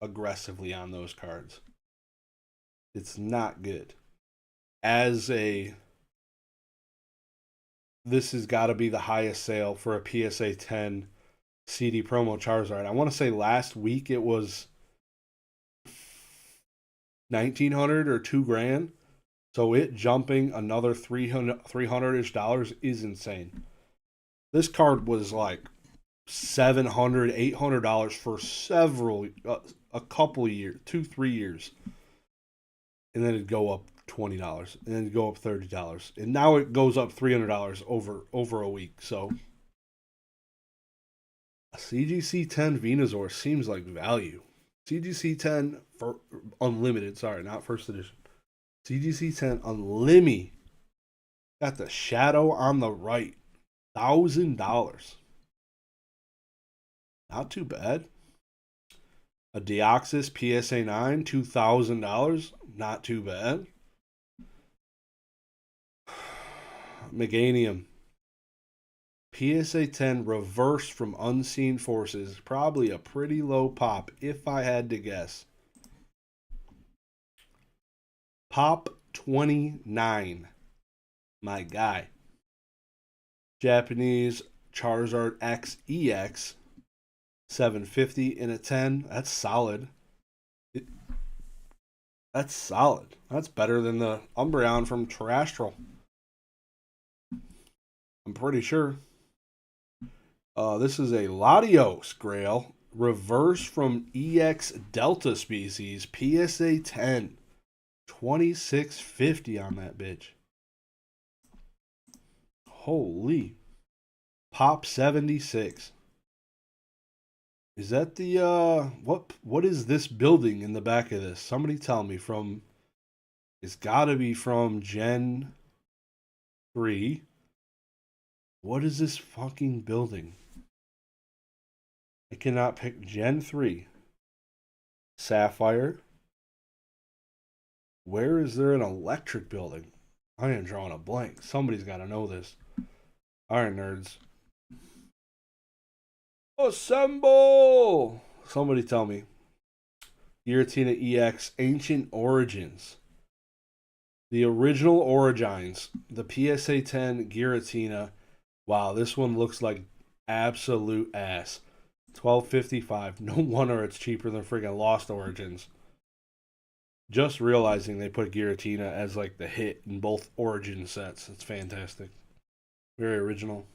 Speaker 1: aggressively on those cards. It's not good. As a This has got to be the highest sale for a PSA 10 CD promo Charizard. I want to say last week it was 1,900 or $2,000. So it jumping another 300-ish dollars is insane. This card was like $700, $800 for a couple of years, 2-3 years, and then it'd go up $20, and then it'd go up $30, and now it goes up $300 over a week. So a CGC 10 Venusaur seems like value. CGC 10 for unlimited, sorry, not first edition. CGC 10 Unlimited. Got the shadow on the right. $1,000. Not too bad. A Deoxys PSA 9, $2,000. Not too bad. Meganium. PSA 10 reverse from Unseen Forces. Probably a pretty low pop, if I had to guess. Pop 29. My guy. Japanese Charizard X EX. $750 in a 10. That's solid. That's solid. That's better than the Umbreon from Terrestrial. I'm pretty sure. This is a Latios Grail. Reverse from EX Delta species. PSA 10. $2,650 on that bitch. Holy. Pop 76. Is that the what is this building in the back of this? Somebody tell me. From It's gotta be from Gen 3. What is this fucking building? I cannot pick. Gen 3. Sapphire. Where is there an electric building? I am drawing a blank. Somebody's gotta know this. Alright, nerds. Assemble! Somebody tell me. Giratina EX Ancient Origins. The original Origins. The PSA 10 Giratina. Wow, this one looks like absolute ass. $1,255. No wonder it's cheaper than freaking Lost Origins. Just realizing they put Giratina as like the hit in both Origin sets. It's fantastic. Very original.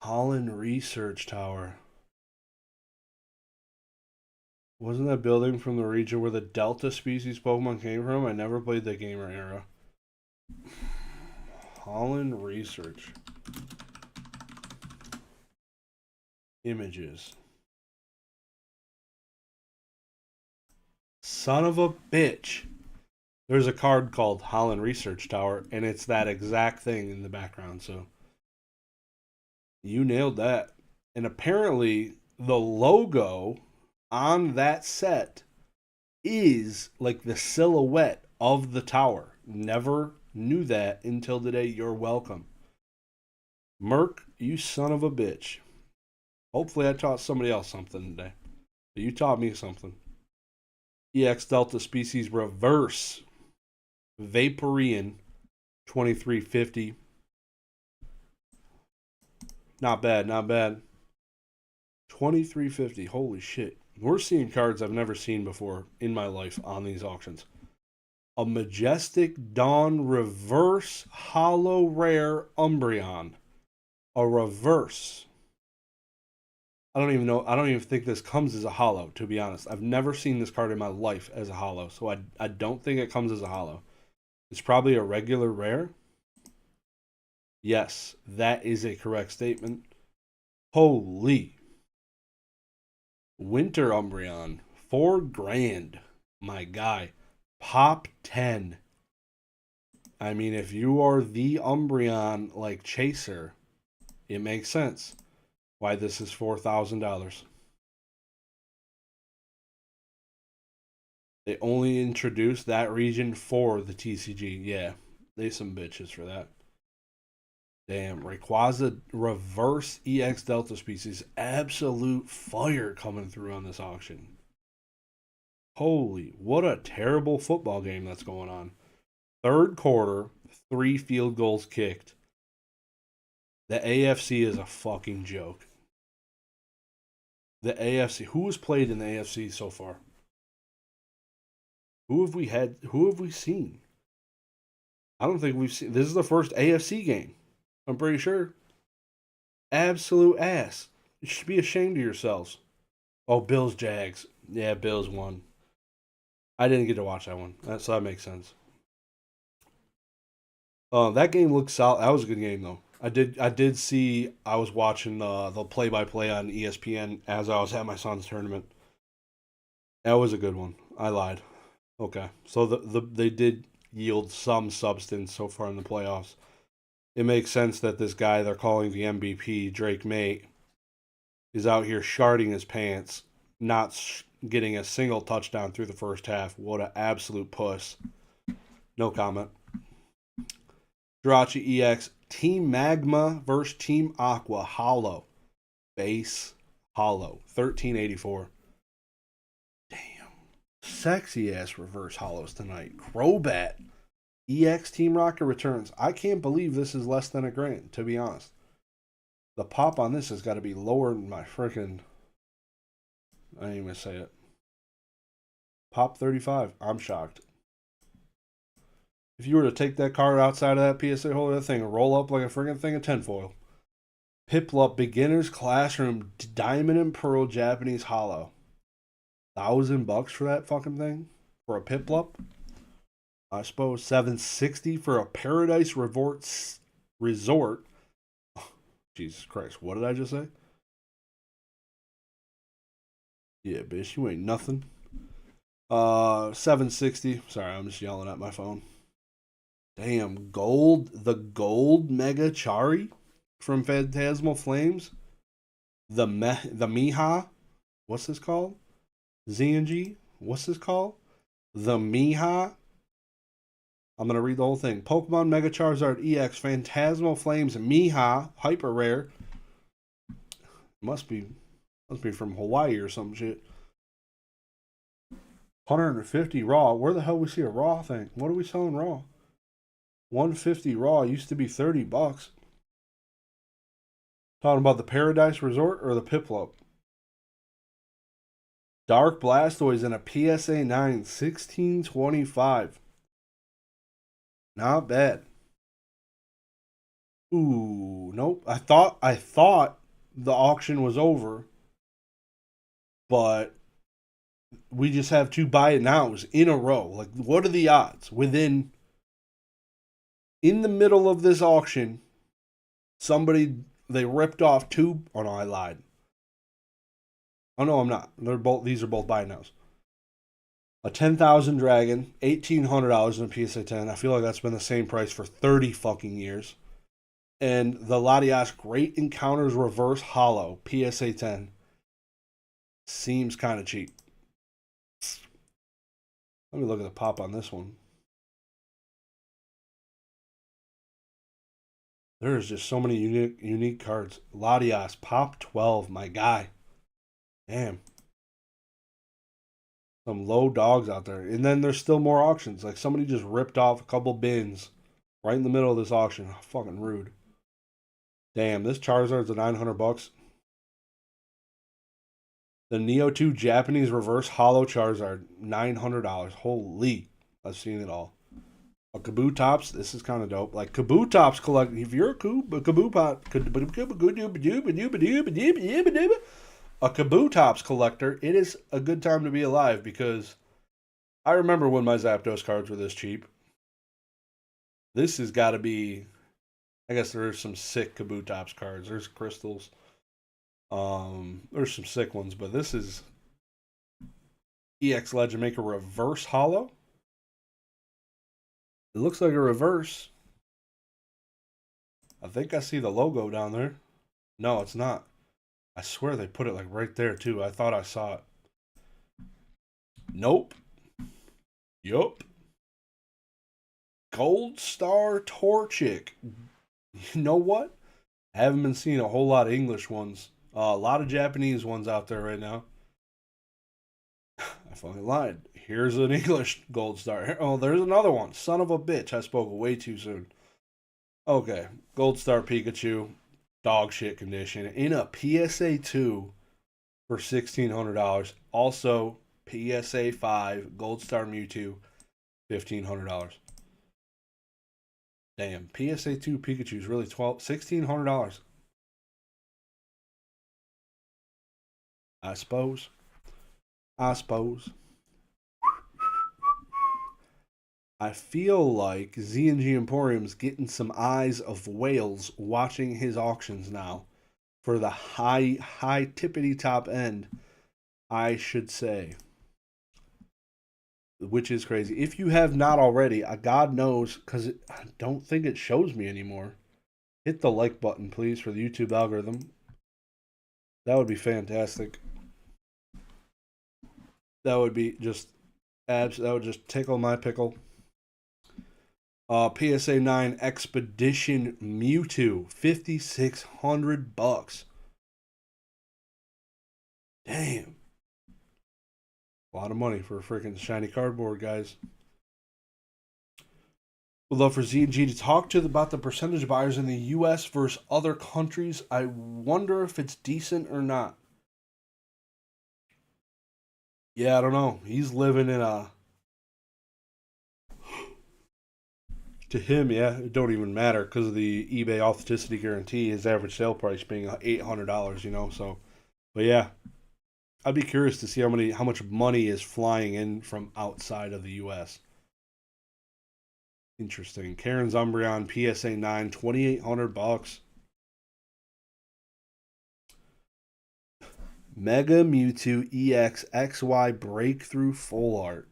Speaker 1: Holland Research Tower. Wasn't that building from the region where the Delta species Pokemon came from? I never played the gamer era. Holland Research. Images. Son of a bitch. There's a card called Holland Research Tower, and it's that exact thing in the background, so you nailed that. And apparently, the logo on that set is like the silhouette of the tower. Never knew that until today. You're welcome. Merc, you son of a bitch. Hopefully I taught somebody else something today. But you taught me something. EX Delta species reverse. Vaporeon. 2350. Not bad, not bad. 2350. Holy shit. We're seeing cards I've never seen before in my life on these auctions. A Majestic Dawn reverse hollow rare Umbreon. A reverse. I don't even know. I don't even think this comes as a hollow, to be honest. I've never seen this card in my life as a hollow, so I don't think it comes as a hollow. It's probably a regular rare. Yes, that is a correct statement. Holy. Winter Umbreon. $4,000. My guy. Pop 10. I mean, if you are the Umbreon like chaser, it makes sense why this is $4,000. They only introduced that region for the TCG. Yeah, they some bitches for that. Damn, Rayquaza reverse EX Delta species. Absolute fire coming through on this auction. Holy, what a terrible football game that's going on. Third quarter, 3 field goals kicked. The AFC is a fucking joke. The AFC. Who has played in the AFC so far? Who have we had? Who have we seen? I don't think we've seen. This is the first AFC game. I'm pretty sure. Absolute ass. You should be ashamed of yourselves. Oh, Bills Jags. Yeah, Bills won. I didn't get to watch that one. So that makes sense. That game looked solid. That was a good game though. I did see. I was watching the play by play on ESPN as I was at my son's tournament. That was a good one. I lied. Okay, so they did yield some substance so far in the playoffs. It makes sense that this guy they're calling the MVP, Drake May, is out here sharding his pants, not getting a single touchdown through the first half. What an absolute puss. No comment. Jirachi EX, Team Magma versus Team Aqua, Hollow. Base, Hollow, 1384. Damn. Sexy ass reverse hollows tonight. Crobat, EX Team Rocket returns. I can't believe this is less than $1,000, to be honest. The pop on this has got to be lower than my freaking. I ain't even say it. Pop 35. I'm shocked. If you were to take that card outside of that PSA holder, that thing would roll up like a freaking thing of tinfoil. Piplup Beginner's Classroom Diamond and Pearl Japanese Hollow. $1,000 for that fucking thing? For a Piplup? I suppose $760 for a Paradise Resort. Oh, Jesus Christ, what did I just say? Yeah, bitch, you ain't nothing. $760. Sorry, I'm just yelling at my phone. Damn, the gold Mega Chari from Phantasmal Flames. The Miha. What's this called? ZNG. What's this called? The Miha. I'm gonna read the whole thing. Pokemon Mega Charizard EX Phantasmal Flames Miha Hyper Rare. Must be from Hawaii or some shit. 150 raw. Where the hell we see a raw thing? What are we selling raw? 150 raw used to be $30. Talking about the Paradise Resort or the Piplup? Dark Blastoise in a PSA 9, 1625. Not bad. Ooh, nope. I thought the auction was over, but we just have 2 buy it nows in a row. Like, what are the odds? In the middle of this auction, they ripped off 2. Oh no, I lied. Oh no, I'm not. These are both buy it nows. A 10,000 Dragon, $1,800 in a PSA 10. I feel like that's been the same price for 30 fucking years. And the Latias Great Encounters Reverse Hollow, PSA 10. Seems kind of cheap. Let me look at the pop on this one. There's just so many unique cards. Latias, pop 12, my guy. Damn. Some low dogs out there. And then there's still more auctions. Like somebody just ripped off a couple bins Right in the middle of this auction. Oh, fucking rude. Damn, this Charizard's a 900 bucks. The Neo 2 Japanese Reverse Hollow Charizard, $900. Holy, I've seen it all. A Kabutops, this is kind of dope. Like Kabutops collect. If you're a Kabutops collector, it is a good time to be alive because I remember when my Zapdos cards were this cheap. This has got to be. I guess there's some sick Kabutops cards. There's crystals. There's some sick ones, but this is EX Legend Maker Reverse Hollow. It looks like a reverse. I think I see the logo down there. No, it's not. I swear they put it like right there too. I thought I saw it. Nope. Yup. Gold Star Torchic. You know what? I haven't been seeing a whole lot of English ones. A lot of Japanese ones out there right now. I fucking lied. Here's an English Gold Star. Oh, there's another one. Son of a bitch. I spoke way too soon. Okay. Gold Star Pikachu. Dog shit condition. In a PSA 2 for $1,600. Also, PSA 5 Gold Star Mewtwo. $1,500. Damn. PSA 2 Pikachu is really $1,600. I suppose. I feel like Z&G Emporium's getting some eyes of whales watching his auctions now for the high tippity top end, I should say. Which is crazy. If you have not already, God knows, because I don't think it shows me anymore. Hit the like button, please, for the YouTube algorithm. That would be fantastic. That would be just that would just tickle my pickle. PSA 9 Expedition Mewtwo, $5,600. Damn. A lot of money for a freaking shiny cardboard, guys. Would love for Z&G to talk about the percentage of buyers in the U.S. versus other countries. I wonder if it's decent or not. Yeah, I don't know. He's living in a... To him, yeah, it don't even matter because of the eBay authenticity guarantee. His average sale price being $800, you know. So, but yeah, I'd be curious to see how much money is flying in from outside of the U.S. Interesting. Karen's Umbreon PSA 9, $2,800. Mega Mewtwo EX XY Breakthrough Full Art.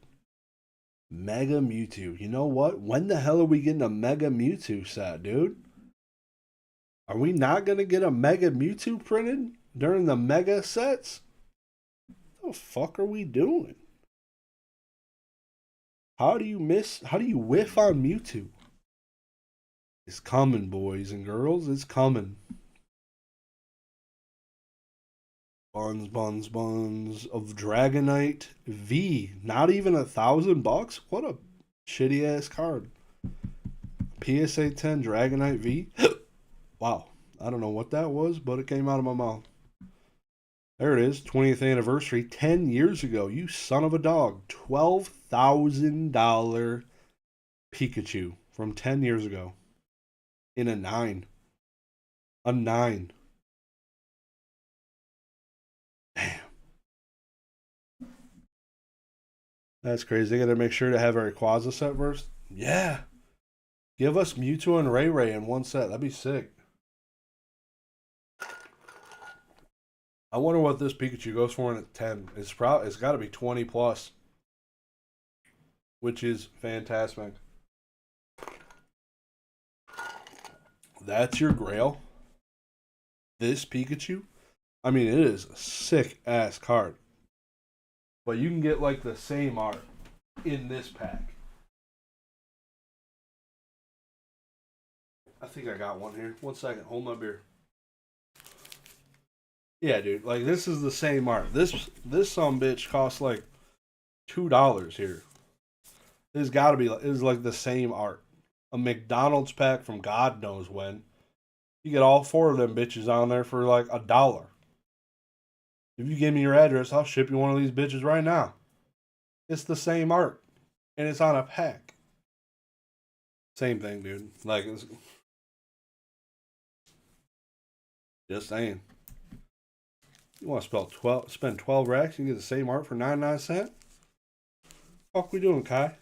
Speaker 1: Mega Mewtwo. You know what? When the hell are we getting a Mega Mewtwo set, dude? Are we not going to get a Mega Mewtwo printed during the Mega sets? What the fuck are we doing? How do you whiff on Mewtwo? It's coming, boys and girls. It's coming. Buns of Dragonite V. Not even $1,000? What a shitty ass card. PSA 10 Dragonite V. Wow. I don't know what that was, but it came out of my mouth. There it is. 20th anniversary. 10 years ago. You son of a dog. $12,000 Pikachu from 10 years ago. In a 9. A 9. Damn. That's crazy. They gotta make sure to have a Rayquaza set first. Yeah. Give us Mewtwo and Ray in one set. That'd be sick. I wonder what this Pikachu goes for in at 10. It's got to be 20 plus, which is fantastic. That's your Grail. This Pikachu. I mean, it is a sick ass card. But you can get like the same art in this pack. I think I got one here. 1 second. Hold my beer. Yeah, dude. Like, this is the same art. This bitch costs like $2 here. It's got to be. It's like the same art. a McDonald's pack from God knows when. You get all four of them bitches on there for like $1. If you give me your address, I'll ship you one of these bitches right now. It's the same art, and it's on a pack. Same thing, dude. Like, it's just saying. You want to spend 12 racks and get the same art for 99¢? Fuck we doing, Kai?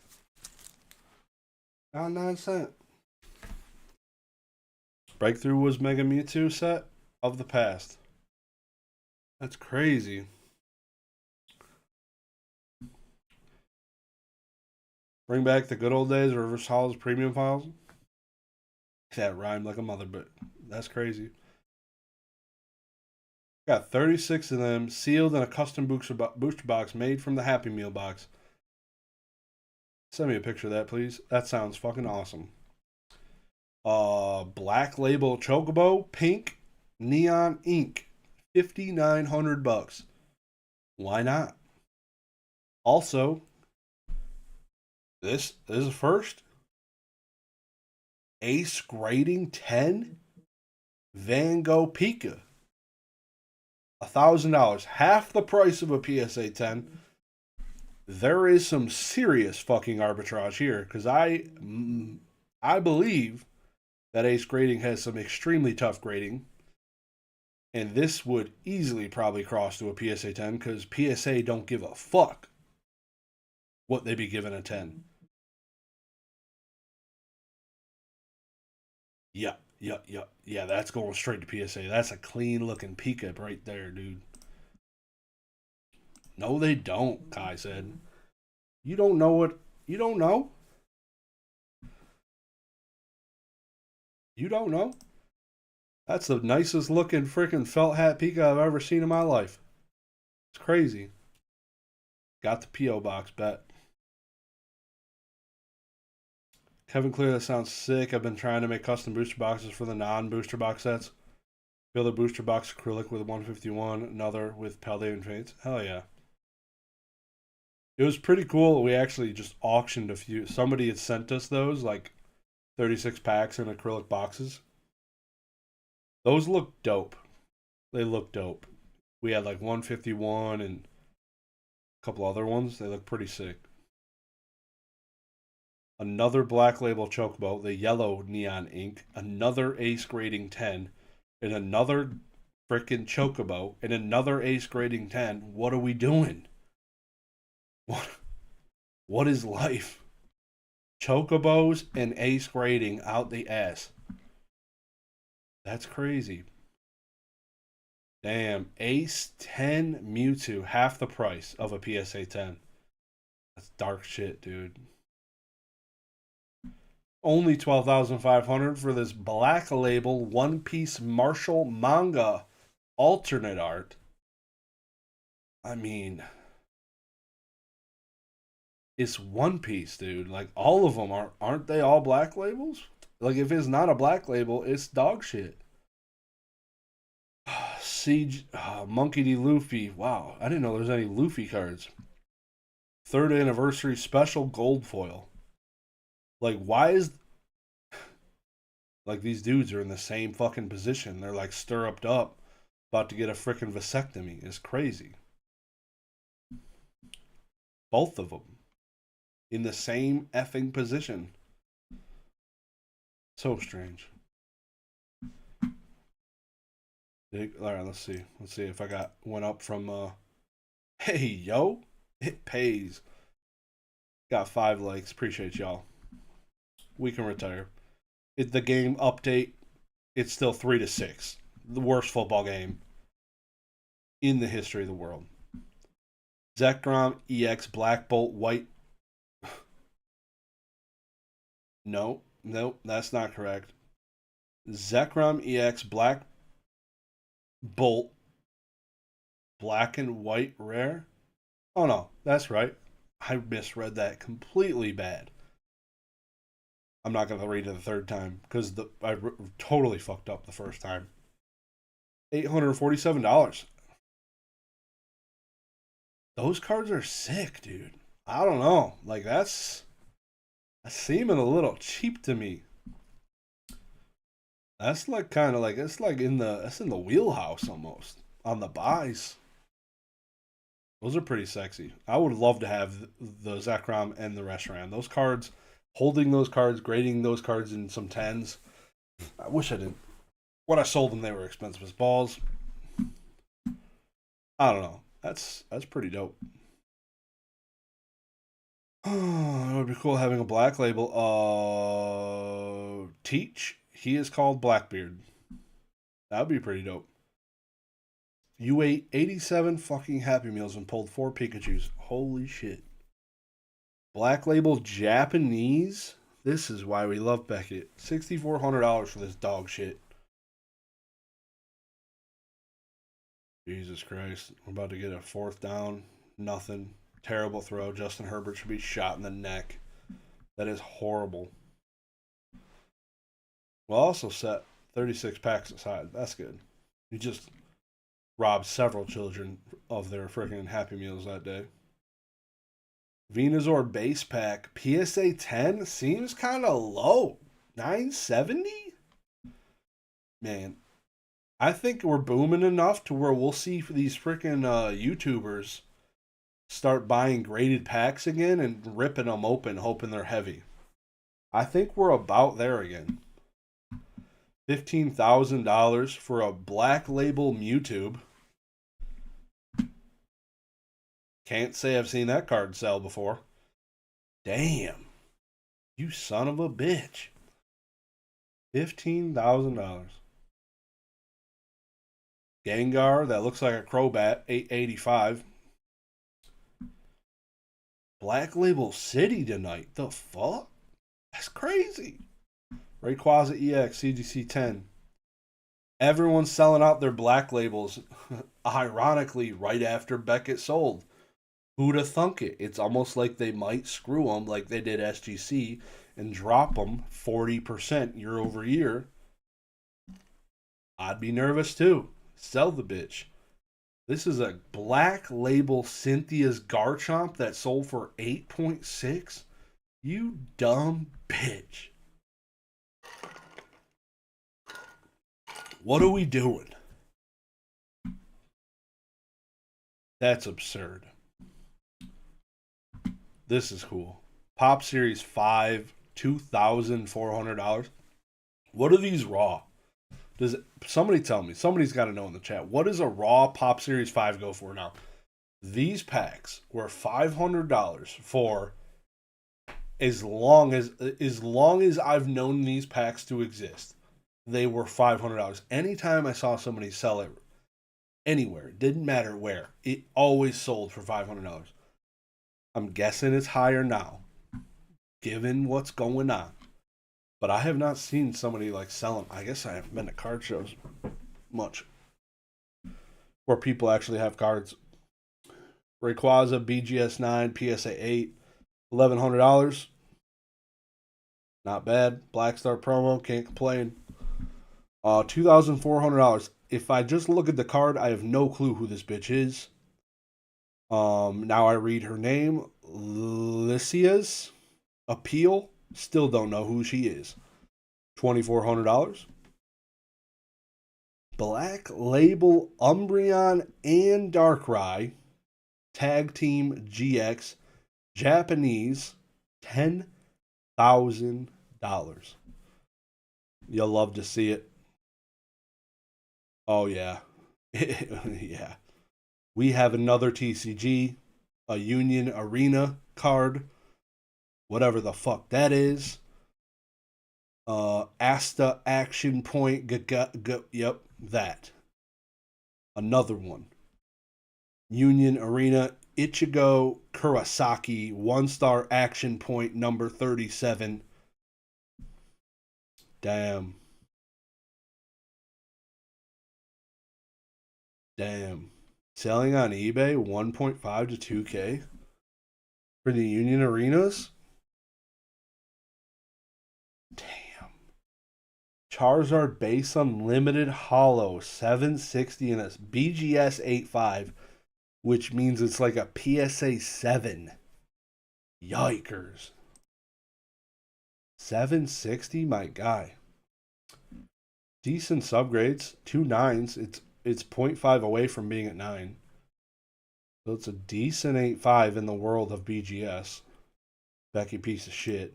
Speaker 1: 99¢. Breakthrough was Mega Mewtwo set of the past. That's crazy. Bring back the good old days of Reverse Hollows premium files. That rhymed like a mother, but that's crazy. Got 36 of them sealed in a custom booster box made from the Happy Meal box. Send me a picture of that, please. That sounds fucking awesome. Black Label Chocobo, pink, neon ink, $5,900. Why not? Also, this is a first. Ace Grading 10 Van Gogh Pika. $1,000, half the price of a PSA 10. There is some serious fucking arbitrage here because I believe that Ace Grading has some extremely tough grading, and this would easily probably cross to a PSA 10 because PSA don't give a fuck what they be giving a 10. Yeah, that's going straight to PSA. That's a clean looking Pika right there, dude. No, they don't, Kai said. You don't know what you don't know? You don't know? That's the nicest looking freaking felt hat Pika I've ever seen in my life. It's crazy. Got the P.O. box, bet. Kevin Clear, that sounds sick. I've been trying to make custom booster boxes for the non-booster box sets. Build a booster box acrylic with 151, another with Paldean paints. Hell yeah. It was pretty cool. We actually just auctioned a few. Somebody had sent us those, like 36 packs in acrylic boxes. Those look dope. They look dope. We had like 151 and a couple other ones. They look pretty sick. Another Black Label Chocobo, the yellow neon ink, another Ace Grading 10, and another frickin' Chocobo, and another Ace Grading 10. What are we doing? What is life? Chocobos and Ace Grading out the ass. That's crazy. Damn, Ace 10 Mewtwo, half the price of a PSA 10. That's dark shit, dude. Only $12,500 for this Black Label One Piece Martial manga alternate art. I mean, it's One Piece, dude. Like, all of them aren't they all Black Labels? Like, if it's not a Black Label, it's dog shit. Siege, Monkey D. Luffy. Wow, I didn't know there was any Luffy cards. 3rd anniversary special gold foil. Like, why is... Like, these dudes are in the same fucking position. They're, like, stirruped up, about to get a frickin' vasectomy. It's crazy. Both of them. In the same effing position. So strange. Alright, let's see. Let's see if I went up from, hey, yo. It pays. Got 5 likes. Appreciate y'all. We can retire. The game update, it's still 3-6. The worst football game in the history of the world. Zekrom EX Black Bolt White. No, that's not correct. Zekrom EX Black Bolt Black and White Rare. Oh no, that's right. I misread that completely bad. I'm not going to read it the third time because I totally fucked up the first time. $847. Those cards are sick, dude. I don't know. Like, that's seeming a little cheap to me. That's like kind of like it's like in the wheelhouse almost on the buys. Those are pretty sexy. I would love to have the Zekrom and the restaurant. Those cards, holding those cards, grading those cards in some tens. I wish I didn't. When I sold them, they were expensive as balls. I don't know. That's pretty dope. It would be cool having a black label. Teach. He is called Blackbeard. That would be pretty dope. You ate 87 fucking Happy Meals and pulled 4 Pikachus. Holy shit. Black label Japanese. This is why we love Beckett. $6,400 for this dog shit. Jesus Christ. We're about to get a fourth down. Nothing. Terrible throw. Justin Herbert should be shot in the neck. That is horrible. We'll also set 36 packs aside. That's good. You just robbed several children of their freaking Happy Meals that day. Venusaur base pack PSA 10 seems kind of low. 970? Man, I think we're booming enough to where we'll see these freaking YouTubers start buying graded packs again and ripping them open, hoping they're heavy. I think we're about there again. $15,000 for a black label Mewtwo. Can't say I've seen that card sell before. Damn. You son of a bitch. $15,000. Gengar, that looks like a Crobat, $885. Black Label City tonight. The fuck? That's crazy. Rayquaza EX, CGC 10. Everyone's selling out their black labels, ironically, right after Beckett sold. Who'd have thunk it? It's almost like they might screw them like they did SGC and drop them 40% year over year. I'd be nervous too. Sell the bitch. This is a black label Cynthia's Garchomp that sold for 8.6. You dumb bitch. What are we doing? That's absurd. This is cool. Pop Series 5, $2,400. What are these raw? Does somebody tell me? Somebody's got to know in the chat. What does a raw Pop Series 5 go for now? These packs were $500 for as long as I've known these packs to exist. They were $500. Anytime I saw somebody sell it anywhere, it didn't matter where, it always sold for $500. I'm guessing it's higher now, given what's going on. But I have not seen somebody like selling. I guess I haven't been to card shows much where people actually have cards. Rayquaza BGS 9 PSA 8, $1,100. Not bad. Black Star promo, can't complain. $2,400. If I just look at the card, I have no clue who this bitch is. Now I read her name, Lycia's Appeal. Still don't know who she is. $2,400. Black Label Umbreon and Darkrai. Tag Team GX. Japanese. $10,000. You'll love to see it. Oh, yeah. Yeah. We have another TCG. A Union Arena card. Whatever the fuck that is. Asta Action Point. Yep, that. Another one. Union Arena Ichigo Kurosaki 1-star Action Point number 37. Damn. Selling on eBay 1.5 to 2K for the Union Arenas? Damn. Charizard base unlimited hollow 760 and a BGS 85, which means it's like a PSA 7. Yikers. 760, my guy. decent subgrades. 2 9s. It's 0.5 away from being at 9. So it's a decent 8.5 in the world of BGS. Becky piece of shit.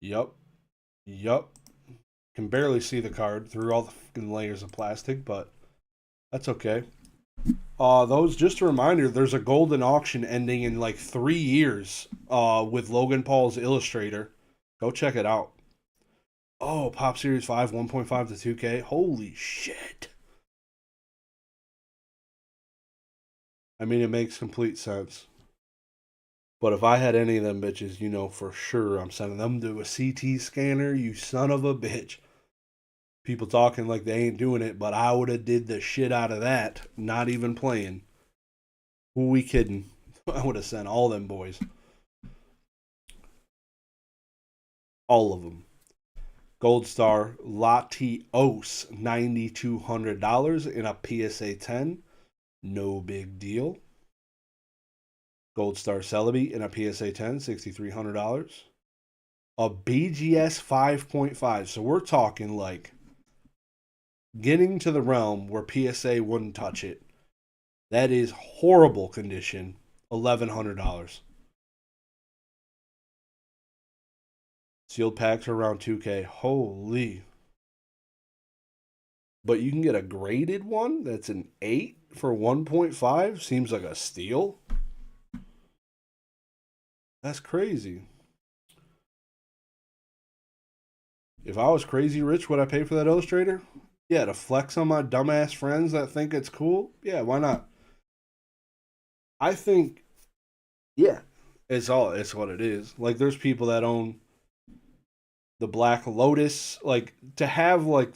Speaker 1: Yup. Yup. Can barely see the card through all the fucking layers of plastic, but that's okay. Those, just a reminder, there's a golden auction ending in like 3 years with Logan Paul's Illustrator. Go check it out. Oh, Pop Series 5, 1.5 to 2K. Holy shit. I mean, it makes complete sense. But if I had any of them bitches, you know for sure I'm sending them to a CT scanner, you son of a bitch. People talking like they ain't doing it, but I would have did the shit out of that, not even playing. Who we kidding? I would have sent all them boys. All of them. Gold Star Latios, $9,200 in a PSA 10. No big deal. Gold Star Celebi in a PSA 10, $6,300. A BGS 5.5. So we're talking like getting to the realm where PSA wouldn't touch it. That is horrible condition. $1,100. Sealed packs are around 2K. Holy. But you can get a graded one that's an 8 for 1.5. Seems like a steal. That's crazy. If I was crazy rich, would I pay for that Illustrator? Yeah, to flex on my dumbass friends that think it's cool? Yeah, why not? I think, yeah, it's what it is. Like, there's people that own the Black Lotus. Like, to have, like,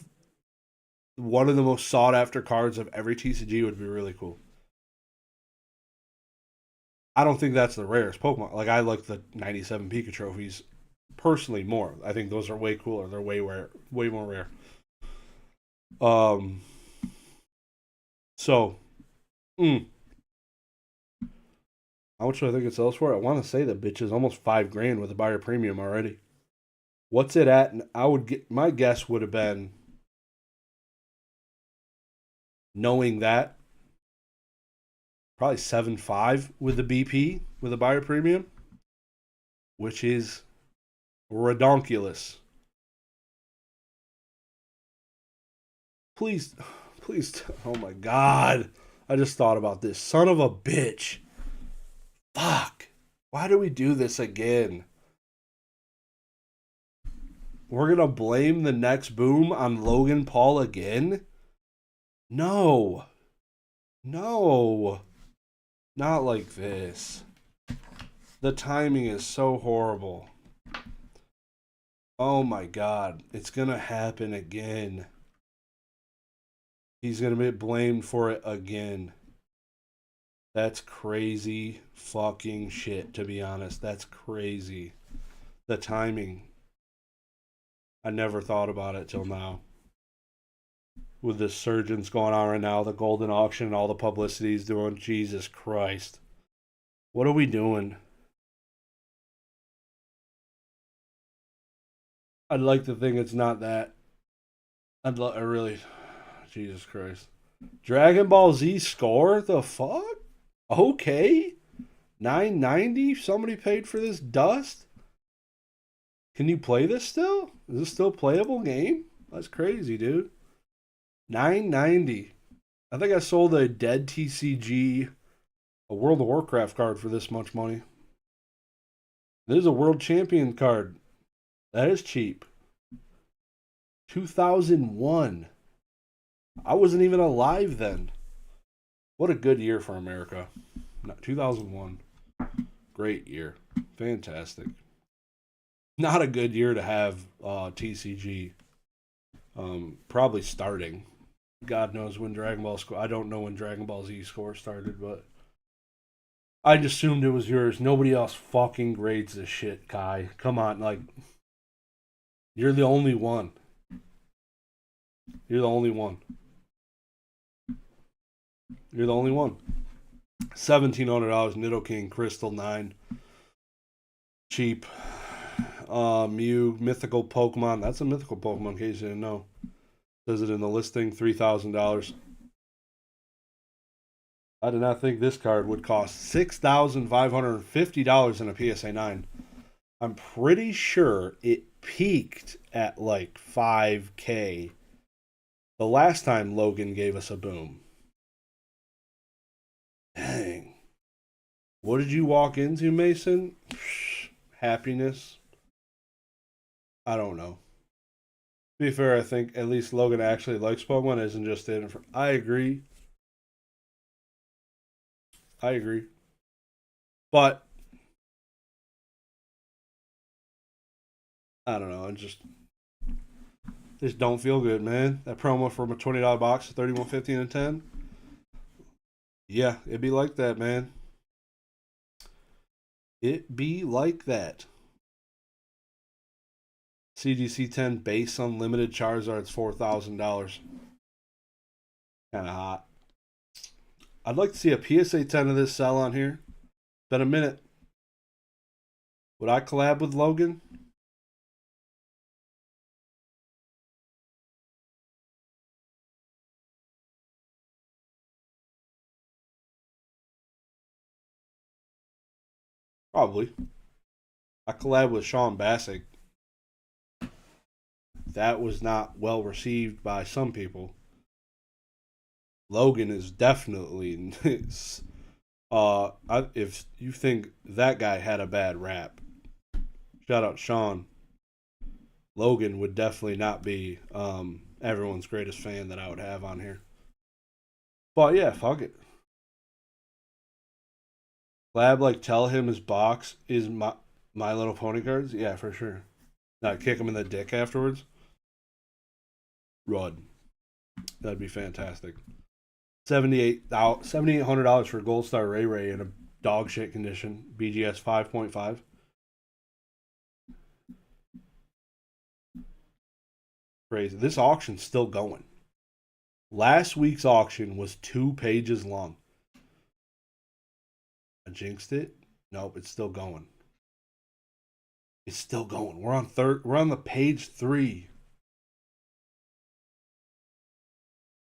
Speaker 1: one of the most sought after cards of every TCG would be really cool. I don't think that's the rarest Pokemon. Like, I like the 97 Pika trophies personally more. I think those are way cooler. They're way rare, way more rare. So, how much do I think it sells for? I want to say the bitch is almost $5,000 with a buyer premium already. What's it at? I would get, my guess would have been, knowing that, probably 7.5 with the BP with a buyer premium, which is redonkulous. Please, please, oh my god. I just thought about this. Son of a bitch. Fuck. Why do we do this again? We're going to blame the next boom on Logan Paul again? No. No. Not like this. The timing is so horrible. Oh my god. It's going to happen again. He's going to be blamed for it again. That's crazy fucking shit, to be honest. That's crazy. The timing. I never thought about it till now. With the surgeons going on right now, the golden auction, all the publicity he's doing. Jesus Christ. What are we doing? I'd like to think it's not that. I really... Jesus Christ. Dragon Ball Z score? The fuck? Okay. $9.90? Somebody paid for this dust? Can you play this still? Is this still a playable game? That's crazy, dude. $9.90. I think I sold a dead TCG, a World of Warcraft card for this much money. There's a World Champion card. That is cheap. 2001. I wasn't even alive then. What a good year for America. 2001. Great year. Fantastic. Not a good year to have TCG. Probably starting. God knows when Dragon Ball score. I don't know when Dragon Ball Z score started, but I just assumed it was yours. Nobody else fucking grades this shit, Kai. Come on, like, you're the only one. You're the only one. You're the only one. $1,700 Nidoking Crystal 9. Cheap. Mew, mythical Pokemon. That's a mythical Pokemon, in case you didn't know. Says it in the listing, $3,000. I did not think this card would cost $6,550 in a PSA 9. I'm pretty sure it peaked at like 5K the last time Logan gave us a boom. Dang. What did you walk into, Mason? Happiness. I don't know. To be fair, I think at least Logan actually likes Pokemon, isn't just in it for. I agree. I agree. But I don't know. I just don't feel good, man. That promo from a $20 box to 31.50 and a 10. Yeah, it'd be like that, man. It be like that. CGC 10 base unlimited Charizard's $4,000. Kind of hot. I'd like to see a PSA 10 of this sell on here. Been a minute. Would I collab with Logan? Probably. I collab with Sean Bassick. That was not well received by some people. Logan is definitely if you think that guy had a bad rap, shout out Sean. Logan would definitely not be everyone's greatest fan that I would have on here. But yeah, fuck it. Lab like tell him his box is my Little Pony cards. Yeah, for sure. Not kick him in the dick afterwards. Run. That'd be fantastic. $7,800 for Gold Star Ray Ray in a dog shit condition. BGS 5.5. Crazy. This auction's still going. Last week's auction was 2 pages long. I jinxed it. Nope, it's still going. It's still going. We're on the page 3.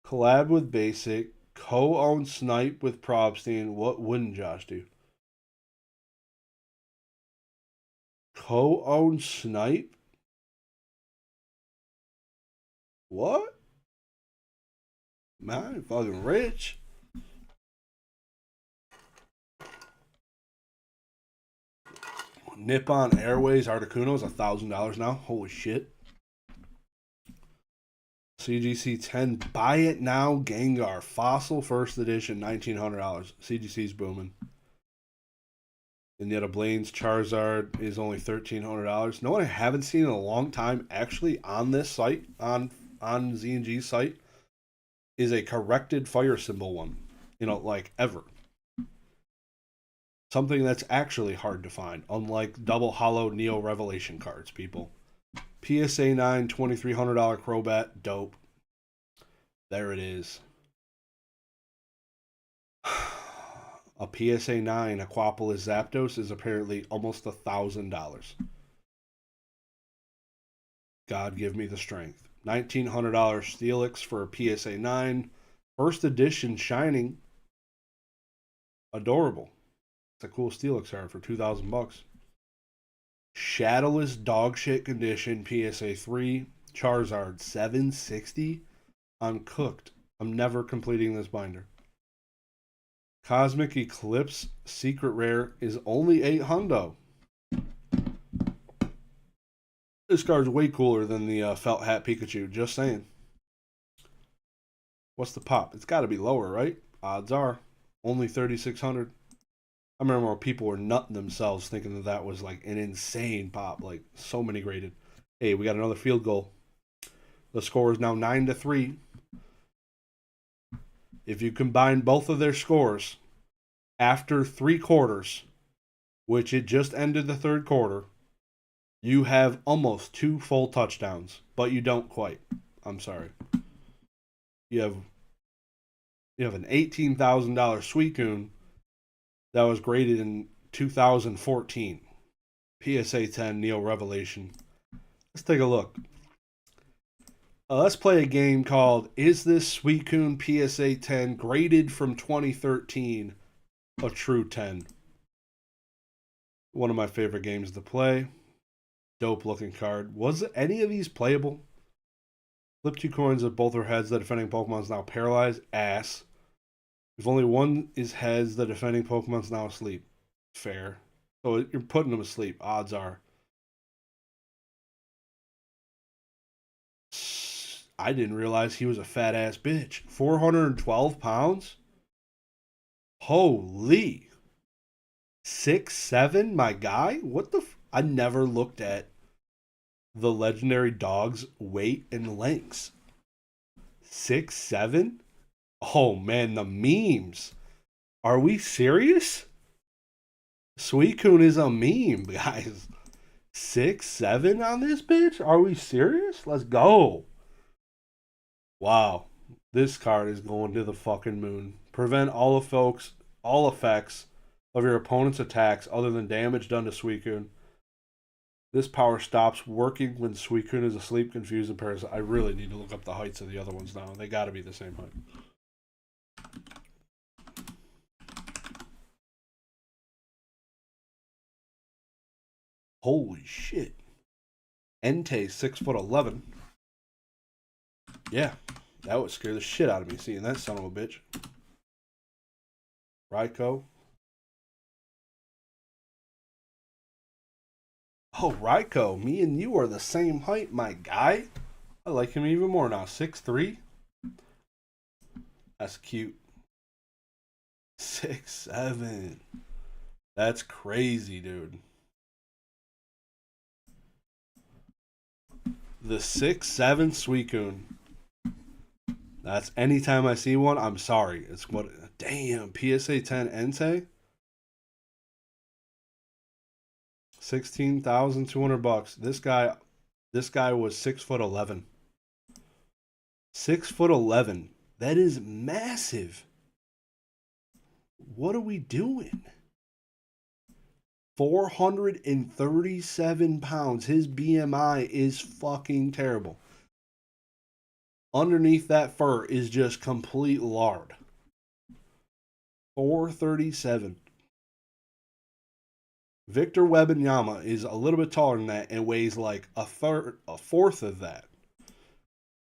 Speaker 1: Collab with Basic. Co-own Snipe with Probstein. What wouldn't Josh do? Co-own Snipe? What? Man, I'm fucking rich. Nippon Airways Articuno is $1,000 now. Holy shit. CGC 10, buy it now. Gengar Fossil First Edition, $1,900. CGC's booming. And yet a Blaine's Charizard is only $1,300. No one I haven't seen in a long time actually on this site, on Z&G's site, is a corrected fire symbol one. Like ever. Something that's actually hard to find, unlike double hollow Neo Revelation cards, people. PSA 9, $2,300 Crobat, dope. There it is. A PSA 9 Aquapolis Zapdos is apparently almost $1,000. God give me the strength. $1,900 Steelix for a PSA 9. First edition Shining. Adorable. It's a cool Steelix card for $2,000. Shadowless dogshit condition PSA 3 Charizard $760. I'm cooked. I'm never completing this binder. Cosmic Eclipse Secret Rare is only $800. This card's way cooler than the Felt Hat Pikachu. Just saying. What's the pop? It's got to be lower, right? Odds are. Only 3,600. I remember when people were nutting themselves thinking that was like an insane pop. Like so many graded. Hey, we got another field goal. The score is now 9-3. If you combine both of their scores after 3 quarters, which it just ended the 3rd quarter, you have almost 2 full touchdowns, but you don't quite. I'm sorry. You have an $18,000 Suicune that was graded in 2014. PSA 10 Neo Revelation. Let's take a look. Let's play a game called Is This Suicune PSA 10 Graded from 2013 a True 10? One of my favorite games to play. Dope looking card. Was any of these playable? Flip 2 coins of both their heads. The defending Pokemon is now paralyzed. Ass. If only one is heads, the defending Pokemon is now asleep. Fair. So you're putting them asleep. Odds are. I didn't realize he was a fat ass bitch. 412 pounds? Holy. 6'7", my guy? What the I never looked at the legendary dog's weight and lengths. 6'7"? Oh man, the memes. Are we serious? Suicune is a meme, guys. 6'7" on this bitch? Are we serious? Let's go. Wow. This card is going to the fucking moon. Prevent all effects of your opponent's attacks other than damage done to Suicune. This power stops working when Suicune is asleep, confused, and paralyzed. I really need to look up the heights of the other ones now. They gotta be the same height. Holy shit. Entei 6'11". Yeah, that would scare the shit out of me seeing that son of a bitch. Raikou. Oh, Raikou, me and you are the same height, my guy. I like him even more now. 6'3". That's cute. 6'7". That's crazy, dude. The 6'7" Suicune. That's anytime I see one, I'm sorry. It's what. Damn, PSA 10 Entei. $16,200. This guy was 6'11". 6'11". That is massive. What are we doing? 437 pounds. His BMI is fucking terrible. Underneath that fur is just complete lard. 437. Victor Wembanyama is a little bit taller than that and weighs like a fourth of that.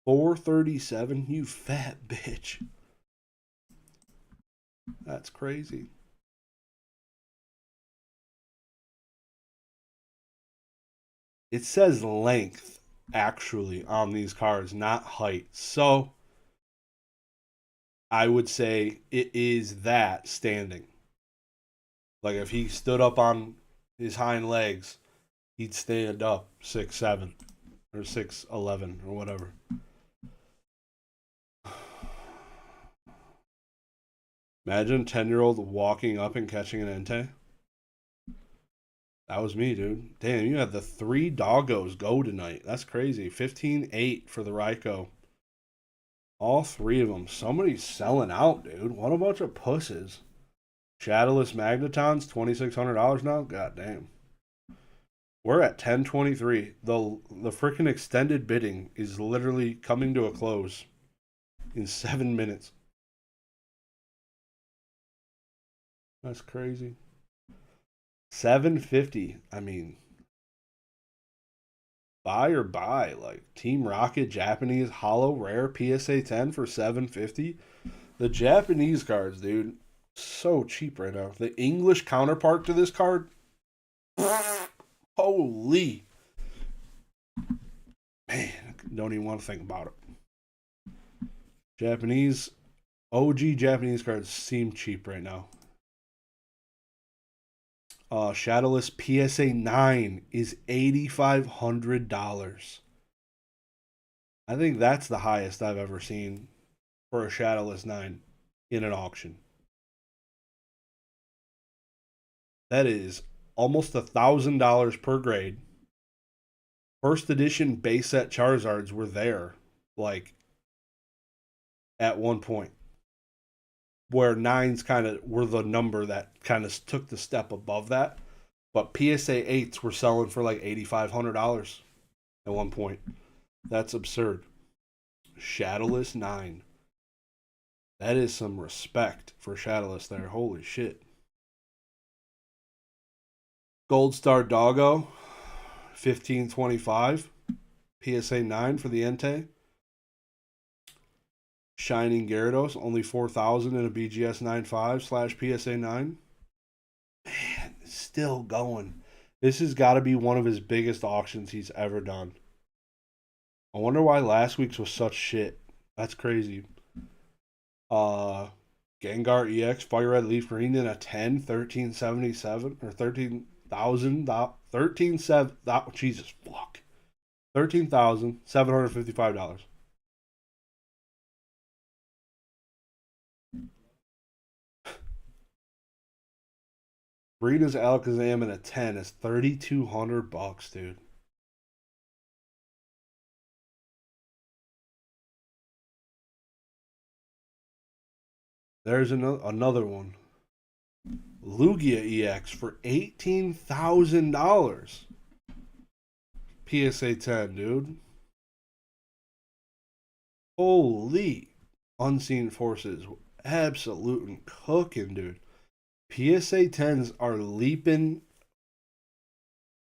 Speaker 1: 437, you fat bitch. That's crazy. It says length actually on these cards, not height. So I would say it is that standing. Like if he stood up on his hind legs, he'd stand up 6'7" or 6'11" or whatever. Imagine a 10-year-old walking up and catching an Entei. That was me, dude. Damn, you had the 3 doggos go tonight. That's crazy. 15-8 for the Raikou. All 3 of them. Somebody's selling out, dude. What a bunch of pusses. Shadowless Magnetons, $2,600 now? God damn. We're at 10:23. The freaking extended bidding is literally coming to a close in 7 minutes. That's crazy. $750. I mean, buy or buy. Like Team Rocket Japanese Holo Rare PSA 10 for $750. The Japanese cards, dude, so cheap right now. The English counterpart to this card, holy man, I don't even want to think about it. Japanese, OG Japanese cards seem cheap right now. Shadowless PSA 9 is $8,500. I think that's the highest I've ever seen for a Shadowless 9 in an auction. That is almost $1,000 per grade. First edition base set Charizards were there, like, at one point. Where 9s kind of were the number that kind of took the step above that. But PSA 8s were selling for like $8,500 at one point. That's absurd. Shadowless 9. That is some respect for Shadowless there. Holy shit. Gold Star Doggo, 1525. PSA 9 for the Entei. Shining Gyarados, only 4,000 in a BGS 9.5 / PSA 9. Man, it's still going. This has got to be one of his biggest auctions he's ever done. I wonder why last week's was such shit. That's crazy. Gengar EX Fire Red Leaf Green in a 10, 1377 or 13,000, 13,700. Jesus fuck. $13,755. Breeders Alakazam in a 10 is $3,200, dude. There's another one. Lugia EX for $18,000. PSA 10, dude. Holy. Unseen Forces. Absolute cooking, dude. PSA 10s are leaping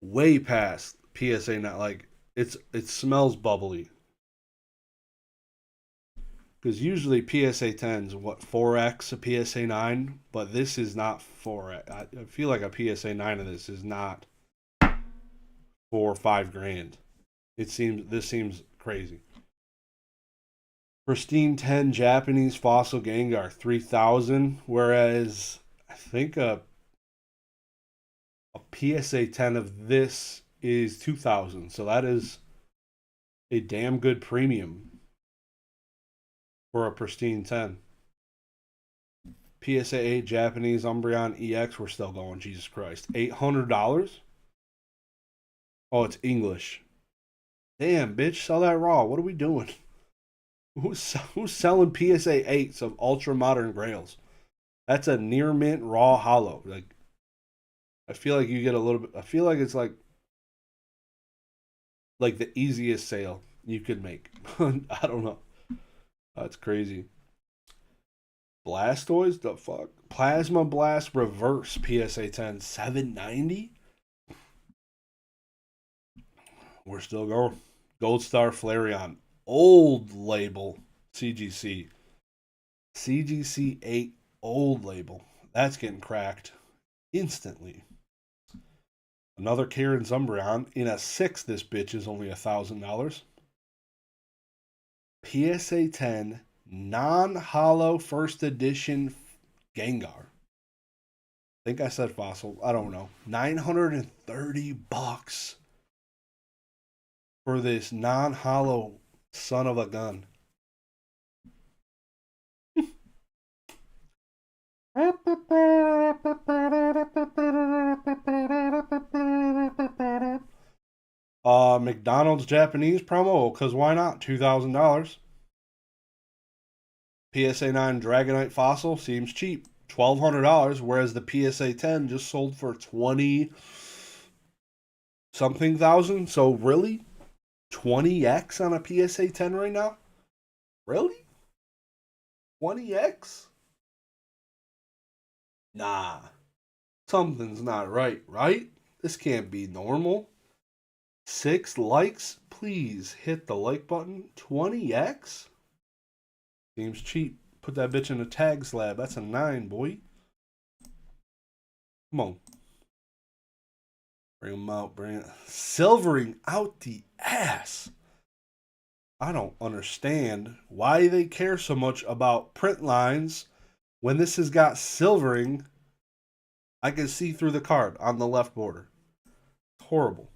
Speaker 1: way past PSA 9. Like, it smells bubbly. Because usually PSA 10s, what, 4x a PSA 9? But this is not 4x. I feel like a PSA 9 of this is not 4 or 5 grand. This seems crazy. Pristine 10 Japanese Fossil Gengar, 3,000. Whereas I think a PSA 10 of this is 2,000. So that is a damn good premium for a pristine 10. PSA 8 Japanese Umbreon EX, we're still going, Jesus Christ. $800? Oh, it's English. Damn, bitch, sell that raw. What are we doing? Who's selling PSA 8s of ultra modern grails? That's a near mint raw hollow. Like, I feel like you get a little bit. I feel like it's like the easiest sale you could make. I don't know. That's crazy. Blastoise, the fuck? Plasma Blast Reverse PSA 10, $790. We're still going. Gold Star Flareon, old label CGC. CGC 8 old label. That's getting cracked instantly. Another Karen Umbreon in a 6. This bitch is only $1,000. PSA 10 non-hollow first edition Gengar. I think I said fossil. I don't know. $930 for this non-hollow son of a gun. McDonald's Japanese promo, because why not? $2,000. PSA 9 Dragonite Fossil seems cheap. $1,200, whereas the PSA 10 just sold for 20 something thousand. So really? 20x on a PSA 10 right now? Really? 20x? Nah. Something's not right, right? This can't be normal. 6 likes? Please hit the like button. 20x? Seems cheap. Put that bitch in a tag slab. That's a 9, boy. Come on. Bring them out. Bring it. Silvering out the ass. I don't understand why they care so much about print lines when this has got silvering. I can see through the card on the left border. Horrible.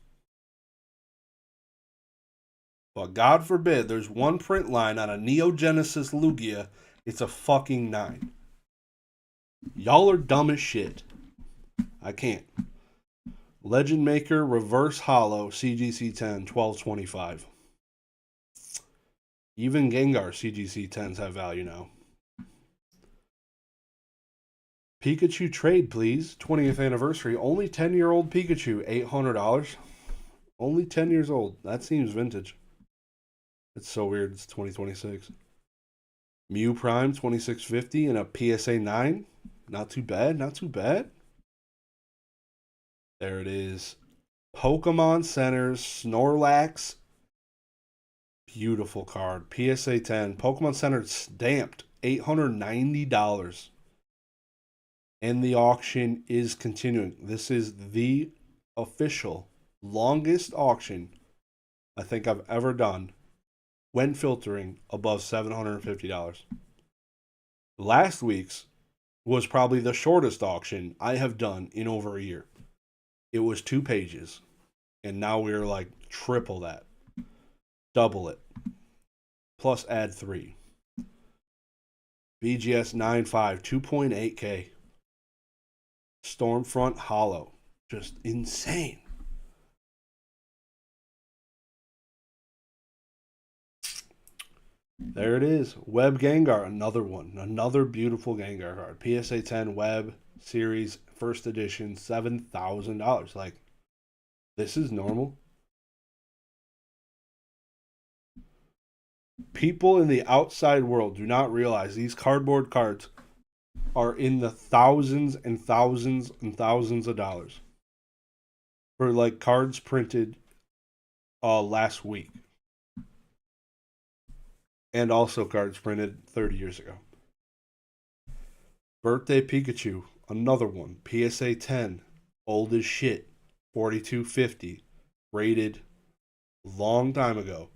Speaker 1: But God forbid there's one print line on a Neo Genesis Lugia, it's a fucking 9. Y'all are dumb as shit. I can't. Legend Maker Reverse Hollow CGC 10, $12.25. Even Gengar CGC 10s have value now. Pikachu trade, please. 20th anniversary. Only 10-year-old Pikachu. $800. Only 10 years old. That seems vintage. It's so weird. It's 2026. Mew Prime 2650 and a PSA 9. Not too bad. Not too bad. There it is. Pokemon Center's Snorlax. Beautiful card. PSA 10. Pokemon Center stamped. $890. And the auction is continuing. This is the official longest auction I think I've ever done when filtering above $750. Last week's was probably the shortest auction I have done in over a year. It was 2 pages. And now we're like triple that. Double it. Plus add 3. BGS 9.5, 2.8K. Stormfront Hollow. Just insane. There it is. Web Gengar, another one. Another beautiful Gengar card. PSA 10 Web Series, first edition, $7,000. Like, this is normal. People in the outside world do not realize these cardboard cards are in the thousands and thousands and thousands of dollars. For like cards printed last week. And also cards printed 30 years ago. Birthday Pikachu, another one. PSA 10, old as shit. 4250. Rated long time ago.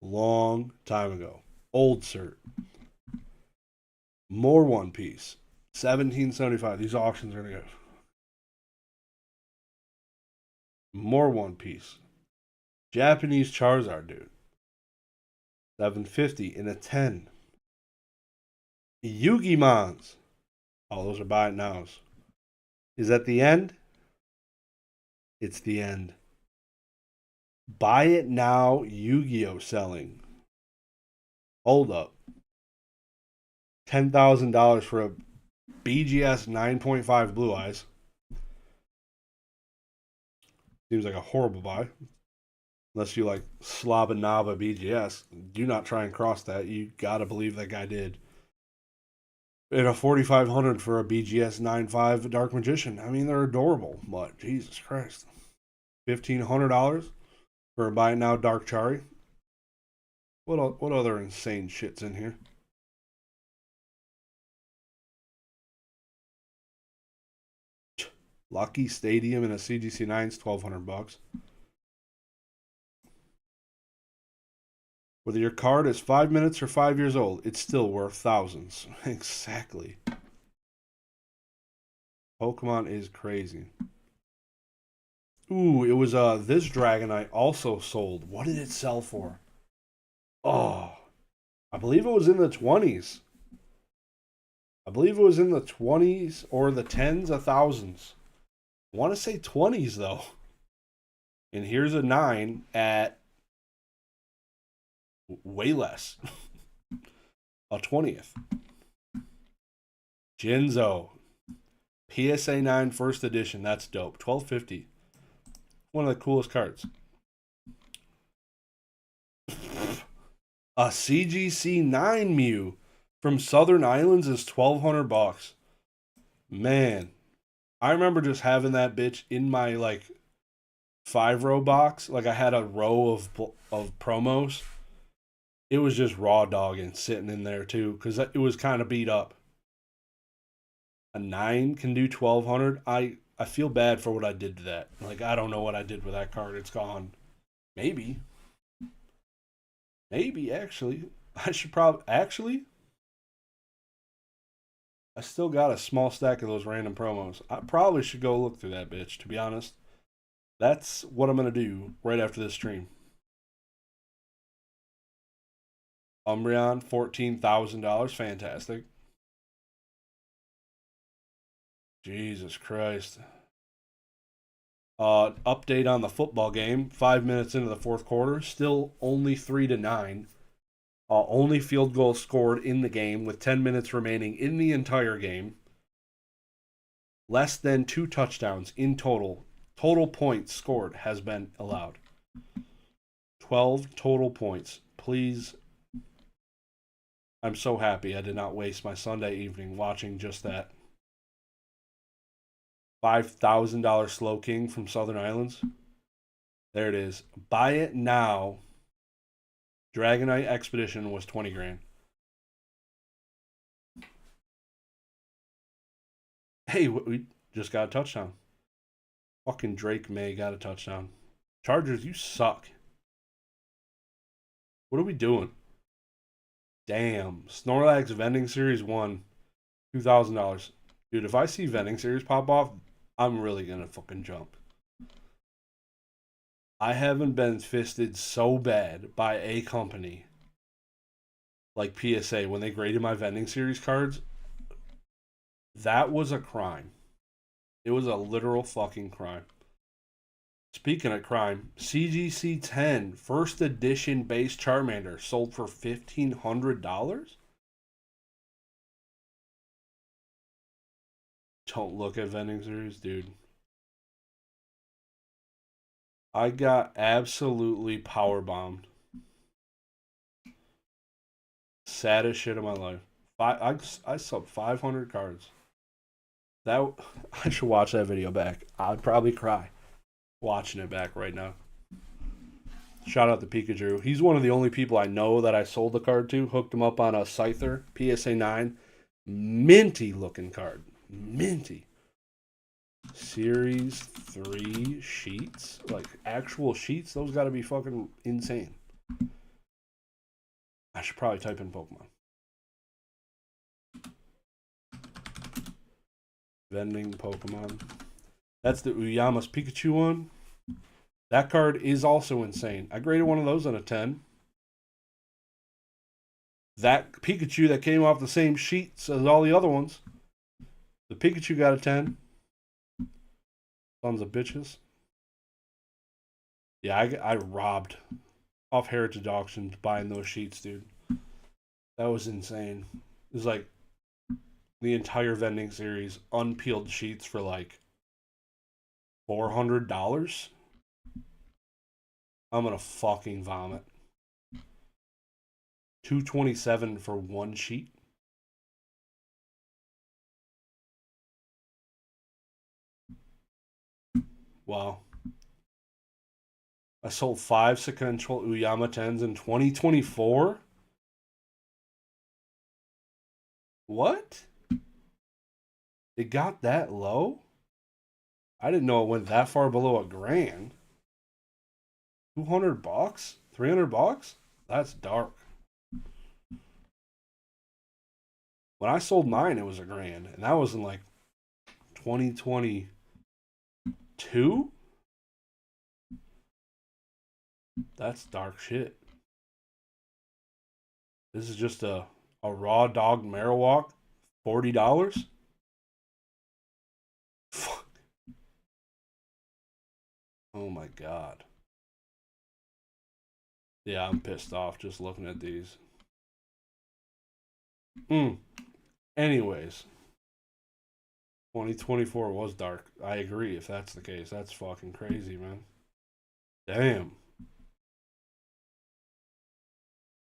Speaker 1: Long time ago. Old cert. More One Piece. 1775. These auctions are going to go. More One Piece. Japanese Charizard, dude. 750 in a 10. Yu-Gi-Mons. Oh, those are buy it nows. Is that the end? It's the end. Buy it now, Yu-Gi-Oh! Selling. Hold up. $10,000 for a BGS 9.5 Blue Eyes. Seems like a horrible buy. Unless you like Slabanava BGS. Do not try and cross that. You gotta believe that guy did. And a $4,500 for a BGS 9.5 Dark Magician. I mean, they're adorable, but Jesus Christ. $1,500 for a buy now Dark Chari. What other insane shit's in here? Lucky Stadium and a CGC 9's $1,200. Whether your card is 5 minutes or 5 years old, it's still worth thousands. Exactly. Pokemon is crazy. Ooh, it was this Dragonite also sold. What did it sell for? Oh, I believe it was in the 20s. I believe it was in the 20s or the tens of thousands. I want to say 20s though. And here's a 9 at way less. A 20th. Jinzo. PSA 9 first edition. That's dope. $1,250. One of the coolest cards. A CGC 9 Mew from Southern Islands is $1,200. Man, I remember just having that bitch in my like 5-row box. Like I had a row of promos. It was just raw dogging sitting in there too, because it was kind of beat up. A 9 can do $1,200. I feel bad for what I did to that. Like I don't know what I did with that card. It's gone. Maybe actually. I should probably actually. I still got a small stack of those random promos. I probably should go look through that bitch, to be honest. That's what I'm going to do right after this stream. Umbreon, $14,000. Fantastic. Jesus Christ. Update on the football game. 5 minutes into the fourth quarter. Still only 3-9. Only field goal scored in the game with 10 minutes remaining in the entire game. less than 2 touchdowns in total points scored has been allowed. 12 total points. Please. I'm so happy I did not waste my Sunday evening watching just that. $5,000 Slow King from Southern Islands. There it is. Buy it now. Dragonite Expedition was 20 grand. Hey, we just got a touchdown. Fucking Drake May got a touchdown. Chargers, you suck. What are we doing? Damn. Snorlax Vending Series 1. $2,000. Dude, if I see Vending Series pop off, I'm really gonna fucking jump. I haven't been fisted so bad by a company like PSA when they graded my Vending Series cards. That was a crime. It was a literal fucking crime. Speaking of crime, CGC 10 first edition base Charmander sold for $1,500? Don't look at Vending Series, dude. I got absolutely power bombed. Saddest shit of my life. I sold 500 cards. That I should watch that video back. I'd probably cry watching it back right now. Shout out to Pikachu. He's one of the only people I know that I sold the card to. Hooked him up on a Scyther PSA 9. Minty looking card. Minty. Series 3 sheets? Like actual sheets? Those gotta be fucking insane. I should probably type in Pokemon. Vending Pokemon. That's the Uyama's Pikachu one. That card is also insane. I graded one of those on a 10. That Pikachu that came off the same sheets as all the other ones. The Pikachu got a 10. Sons of bitches. Yeah, I robbed off Heritage Auctions buying those sheets, dude. That was insane. It was like the entire Vending Series unpeeled sheets for like $400. I'm gonna fucking vomit. $227 for one sheet. Wow. I sold 5 sequential Uyama 10s in 2024? What? It got that low? I didn't know it went that far below $1,000. $200? $300? That's dark. When I sold mine, it was $1,000, and that was in like 2022. That's dark shit. This is just a raw dog Marowak, $40. Fuck. Oh my god. Yeah, I'm pissed off just looking at these. Anyways, 2024 was dark. I agree if that's the case. That's fucking crazy, man. Damn.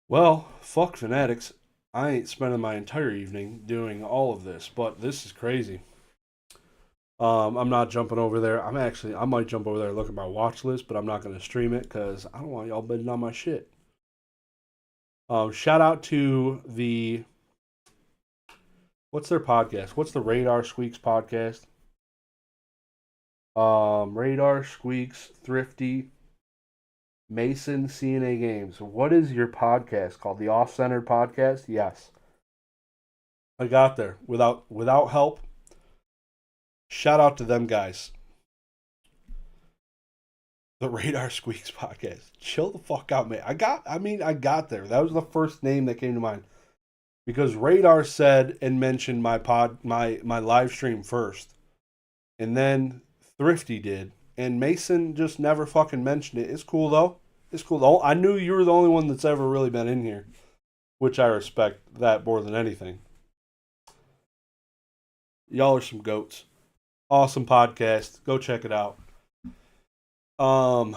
Speaker 1: Well, fuck Fanatics. I ain't spending my entire evening doing all of this, but this is crazy. I'm not jumping over there. I might jump over there and look at my watch list, but I'm not going to stream it because I don't want y'all bidding on my shit. Shout out to what's their podcast? What's the Radar Squeaks podcast? Radar Squeaks, Thrifty, Mason, CNA Games. What is your podcast called? The Off-Centered Podcast? Yes. I got there without help. Shout out to them guys. The Radar Squeaks podcast. Chill the fuck out, man. I got there. That was the first name that came to mind. Because Radar said and mentioned my live stream first. And then Thrifty did. And Mason just never fucking mentioned it. It's cool though. I knew you were the only one that's ever really been in here. Which I respect that more than anything. Y'all are some goats. Awesome podcast. Go check it out. Um,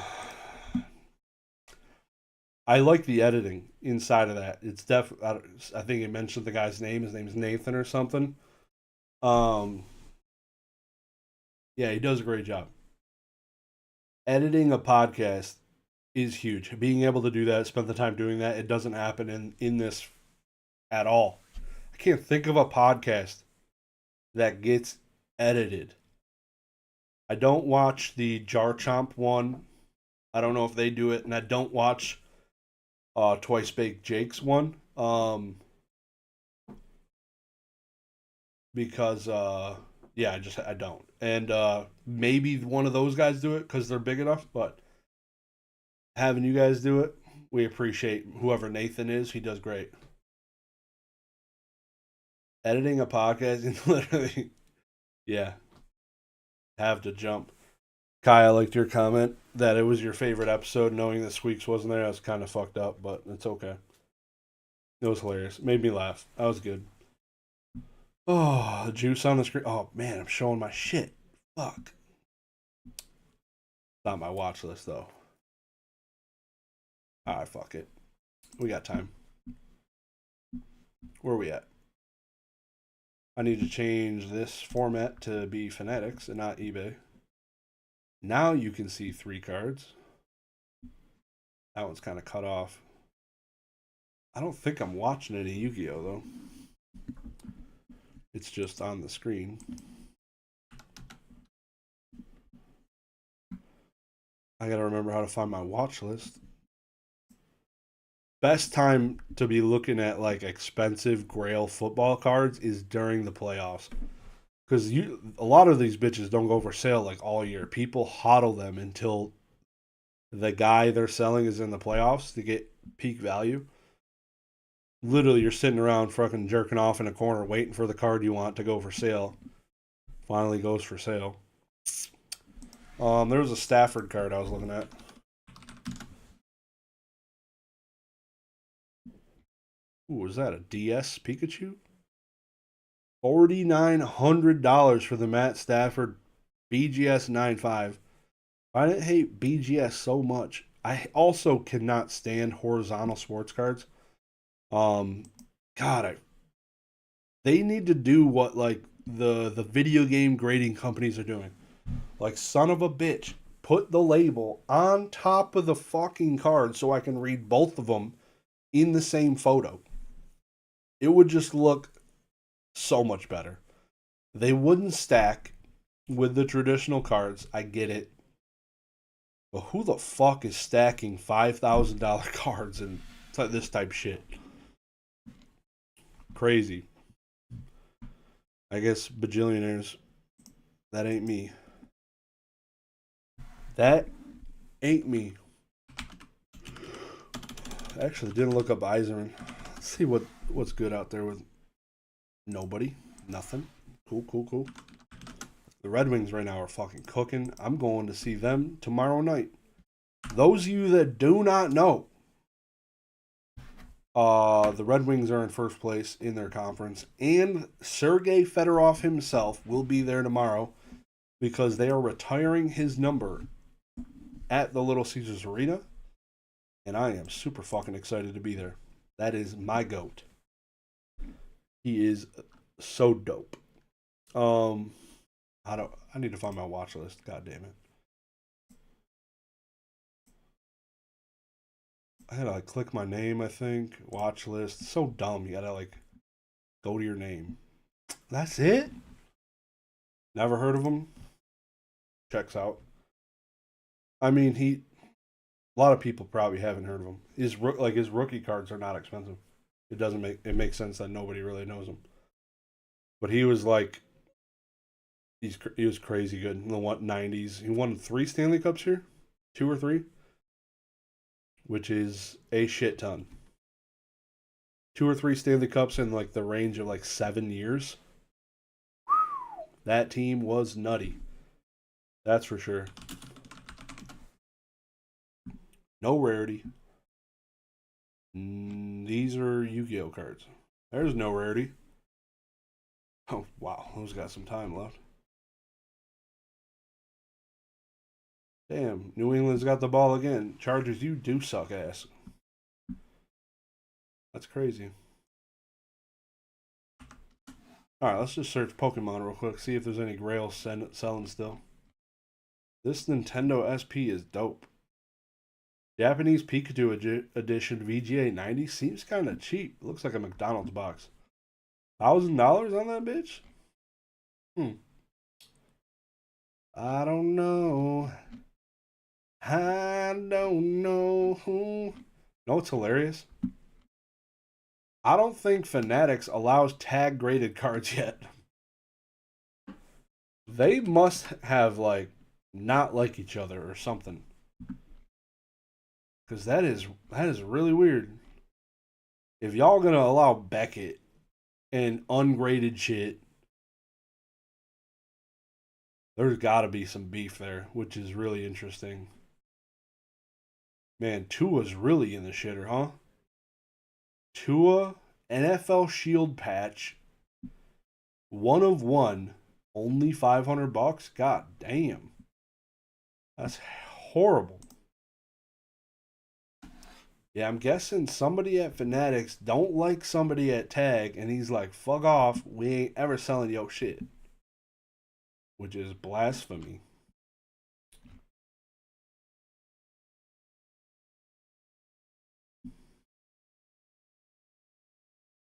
Speaker 1: I like the editing inside of that. It's I think he mentioned the guy's name. His name is Nathan or something. Um, yeah, he does a great job. Editing a podcast is huge. Being able to do that, spend the time doing that, it doesn't happen in this at all. I can't think of a podcast that gets edited. I don't watch the Jar Chomp one. I don't know if they do it, and I don't watch Twice Baked Jake's one. Because yeah, I don't. And maybe one of those guys do it because they're big enough, but having you guys do it, we appreciate whoever Nathan is. He does great. Editing a podcast and literally, yeah, have to jump. Kai, I liked your comment that it was your favorite episode. Knowing that Squeaks wasn't there, I was kind of fucked up, but it's okay. It was hilarious. It made me laugh. That was good. Oh, the juice on the screen. Oh man, I'm showing my shit. Fuck. Not my watch list though. Alright, fuck it. We got time. Where are we at? I need to change this format to be Fanatics and not eBay. Now you can see 3 cards. That one's kind of cut off. I don't think I'm watching any Yu-Gi-Oh though. It's just on the screen. I gotta remember how to find my watch list. Best time to be looking at like expensive Grail football cards is during the playoffs. Because a lot of these bitches don't go for sale like all year. People hodl them until the guy they're selling is in the playoffs to get peak value. Literally, you're sitting around fucking jerking off in a corner waiting for the card you want to go for sale. Finally goes for sale. There was a Stafford card I was looking at. Ooh, was that a DS Pikachu? $4,900 for the Matt Stafford BGS 9.5. I didn't hate BGS so much. I also cannot stand horizontal sports cards. Um, God, they need to do what like the video game grading companies are doing. Like son of a bitch, put the label on top of the fucking card so I can read both of them in the same photo. It would just look so much better. They wouldn't stack with the traditional cards. I get it. But who the fuck is stacking $5,000 cards and this type shit? Crazy. I guess bajillionaires. That ain't me. That ain't me. Actually, didn't look up Eiserman. Let's see what's good out there with nobody. Nothing. Cool, cool, cool. The Red Wings right now are fucking cooking. I'm going to see them tomorrow night. Those of you that do not know, the Red Wings are in first place in their conference, and Sergei Fedorov himself will be there tomorrow because they are retiring his number at the Little Caesars Arena, and I am super fucking excited to be there. That is my goat. He is so dope. I need to find my watch list. God damn it. I had to like click my name, I think. Watch list. It's so dumb. You gotta like go to your name. That's it? Never heard of him? Checks out. I mean, a lot of people probably haven't heard of him. His rookie cards are not expensive. It makes sense that nobody really knows him. But he was like he was crazy good in the 90s. He won 3 Stanley Cups here, 2 or 3, which is a shit ton. 2 or 3 Stanley Cups in like the range of like 7 years. That team was nutty. That's for sure. No rarity. These are Yu-Gi-Oh cards. There's no rarity. Oh, wow. Those got some time left. Damn, New England's got the ball again. Chargers, you do suck ass. That's crazy. Alright, let's just search Pokemon real quick, see if there's any grails selling still. This Nintendo SP is dope. Japanese Pikachu edition VGA 90 seems kind of cheap. Looks like a McDonald's box. $1,000 on that bitch? I don't know. I don't know. No, it's hilarious. I don't think Fanatics allows tag graded cards yet. They must have like not like each other or something. Cause that is really weird. If y'all gonna allow Beckett and ungraded shit, there's gotta be some beef there, which is really interesting. Man, Tua's really in the shitter, huh? Tua NFL Shield patch, 1 of 1, only $500. God damn, that's horrible. Yeah, I'm guessing somebody at Fanatics don't like somebody at Tag, and he's like, "Fuck off, we ain't ever selling your shit," which is blasphemy.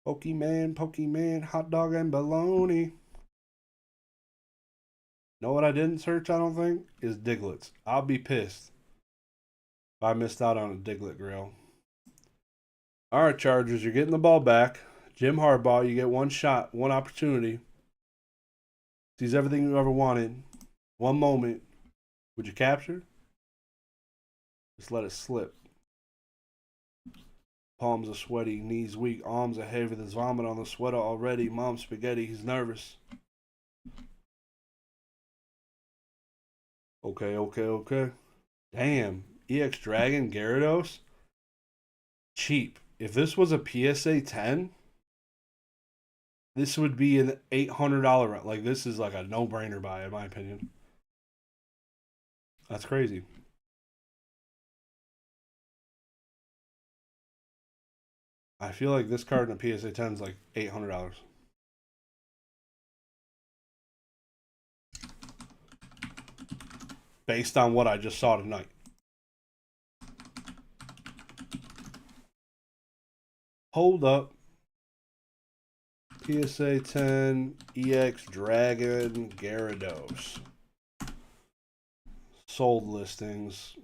Speaker 1: Pokemon, hot dog and bologna. Know what I didn't search, I don't think? Is Digletts. I'll be pissed if I missed out on a Diglett grill. Alright, Chargers, you're getting the ball back. Jim Harbaugh, you get one shot, one opportunity. Sees everything you ever wanted. One moment. Would you capture? Just let it slip. Palms are sweaty, knees weak, arms are heavy. There's vomit on the sweater already. Mom's spaghetti, he's nervous. Okay. Damn. EX Dragon Gyarados? Cheap. If this was a PSA 10, this would be an $800 rent. Like, this is like a no-brainer buy, in my opinion. That's crazy. I feel like this card in a PSA 10 is like $800. Based on what I just saw tonight. Hold up. PSA 10 EX Dragon Gyarados. Sold listings.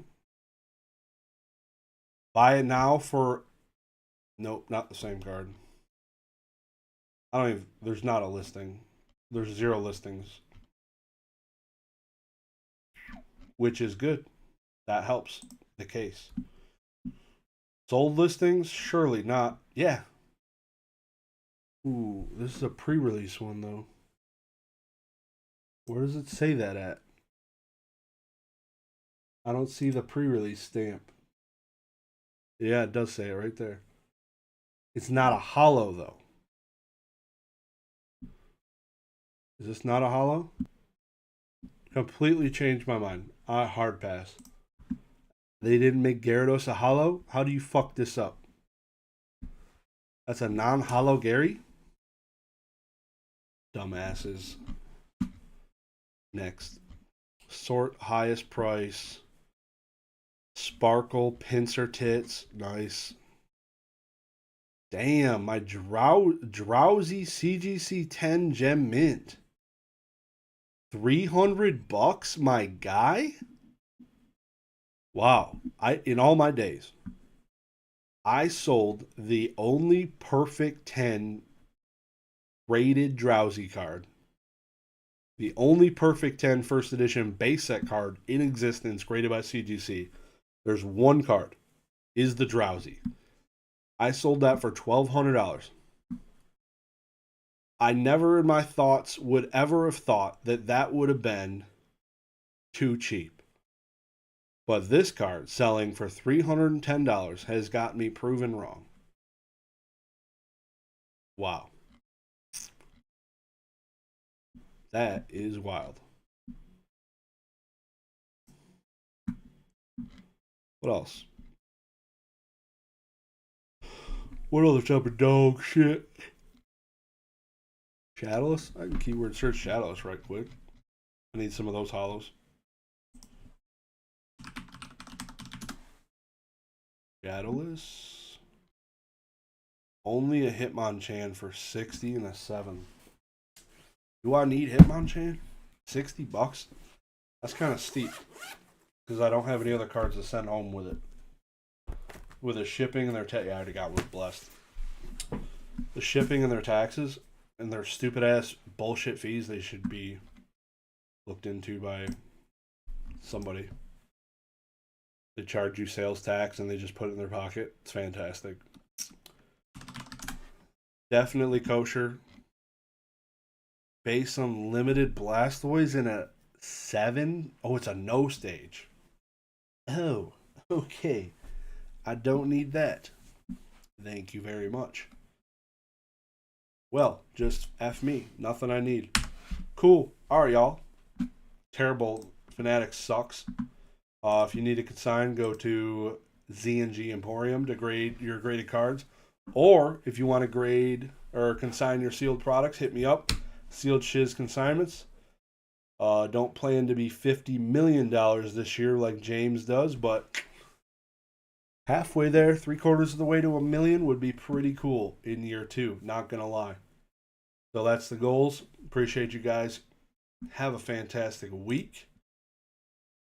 Speaker 1: Buy it now for... Nope, not the same card. I don't even... There's not a listing. There's 0 listings. Which is good. That helps the case. Sold listings? Surely not. Yeah. Ooh, this is a pre-release one, though. Where does it say that at? I don't see the pre-release stamp. Yeah, it does say it right there. It's not a holo, though. Is this not a holo? Completely changed my mind. Hard pass. They didn't make Gyarados a holo? How do you fuck this up? That's a non-holo Gary? Dumbasses. Next. Sort highest price. Sparkle pincer tits. Nice. Damn, my drowsy CGC 10 gem mint. $300, my guy? Wow. In all my days, I sold the only perfect 10 rated drowsy card. The only perfect 10 first edition base set card in existence graded by CGC. There's one card. Is the drowsy. I sold that for $1,200. I never in my thoughts would ever have thought that that would have been too cheap. But this card selling for $310 has got me proven wrong. Wow. That is wild. What else? What other type of dog shit? Shadowless? I can keyword search Shadowless right quick. I need some of those hollows. Shadowless. Only a Hitmonchan for 60 and a 7. Do I need Hitmonchan? $60? That's kind of steep. Because I don't have any other cards to send home with it. With the shipping and their I already got one blessed. The shipping and their taxes and their stupid ass bullshit fees, they should be looked into by somebody. They charge you sales tax and they just put it in their pocket. It's fantastic. Definitely kosher. Base Unlimited Blastoise in a 7. Oh, it's a no stage. Oh, okay. I don't need that. Thank you very much. Well, just F me. Nothing I need. Cool. Alright, y'all. Terrible Fanatic sucks. If you need a consign, go to Z&G Emporium to grade your graded cards. Or if you want to grade or consign your sealed products, hit me up. Sealed Shiz Consignments. Don't plan to be $50 million this year like James does, but halfway there, 3/4 of the way to $1 million would be pretty cool in year 2. Not gonna lie. So that's the goals. Appreciate you guys. Have a fantastic week.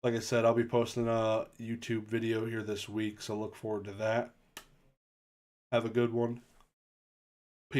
Speaker 1: Like I said, I'll be posting a YouTube video here this week, so look forward to that. Have a good one.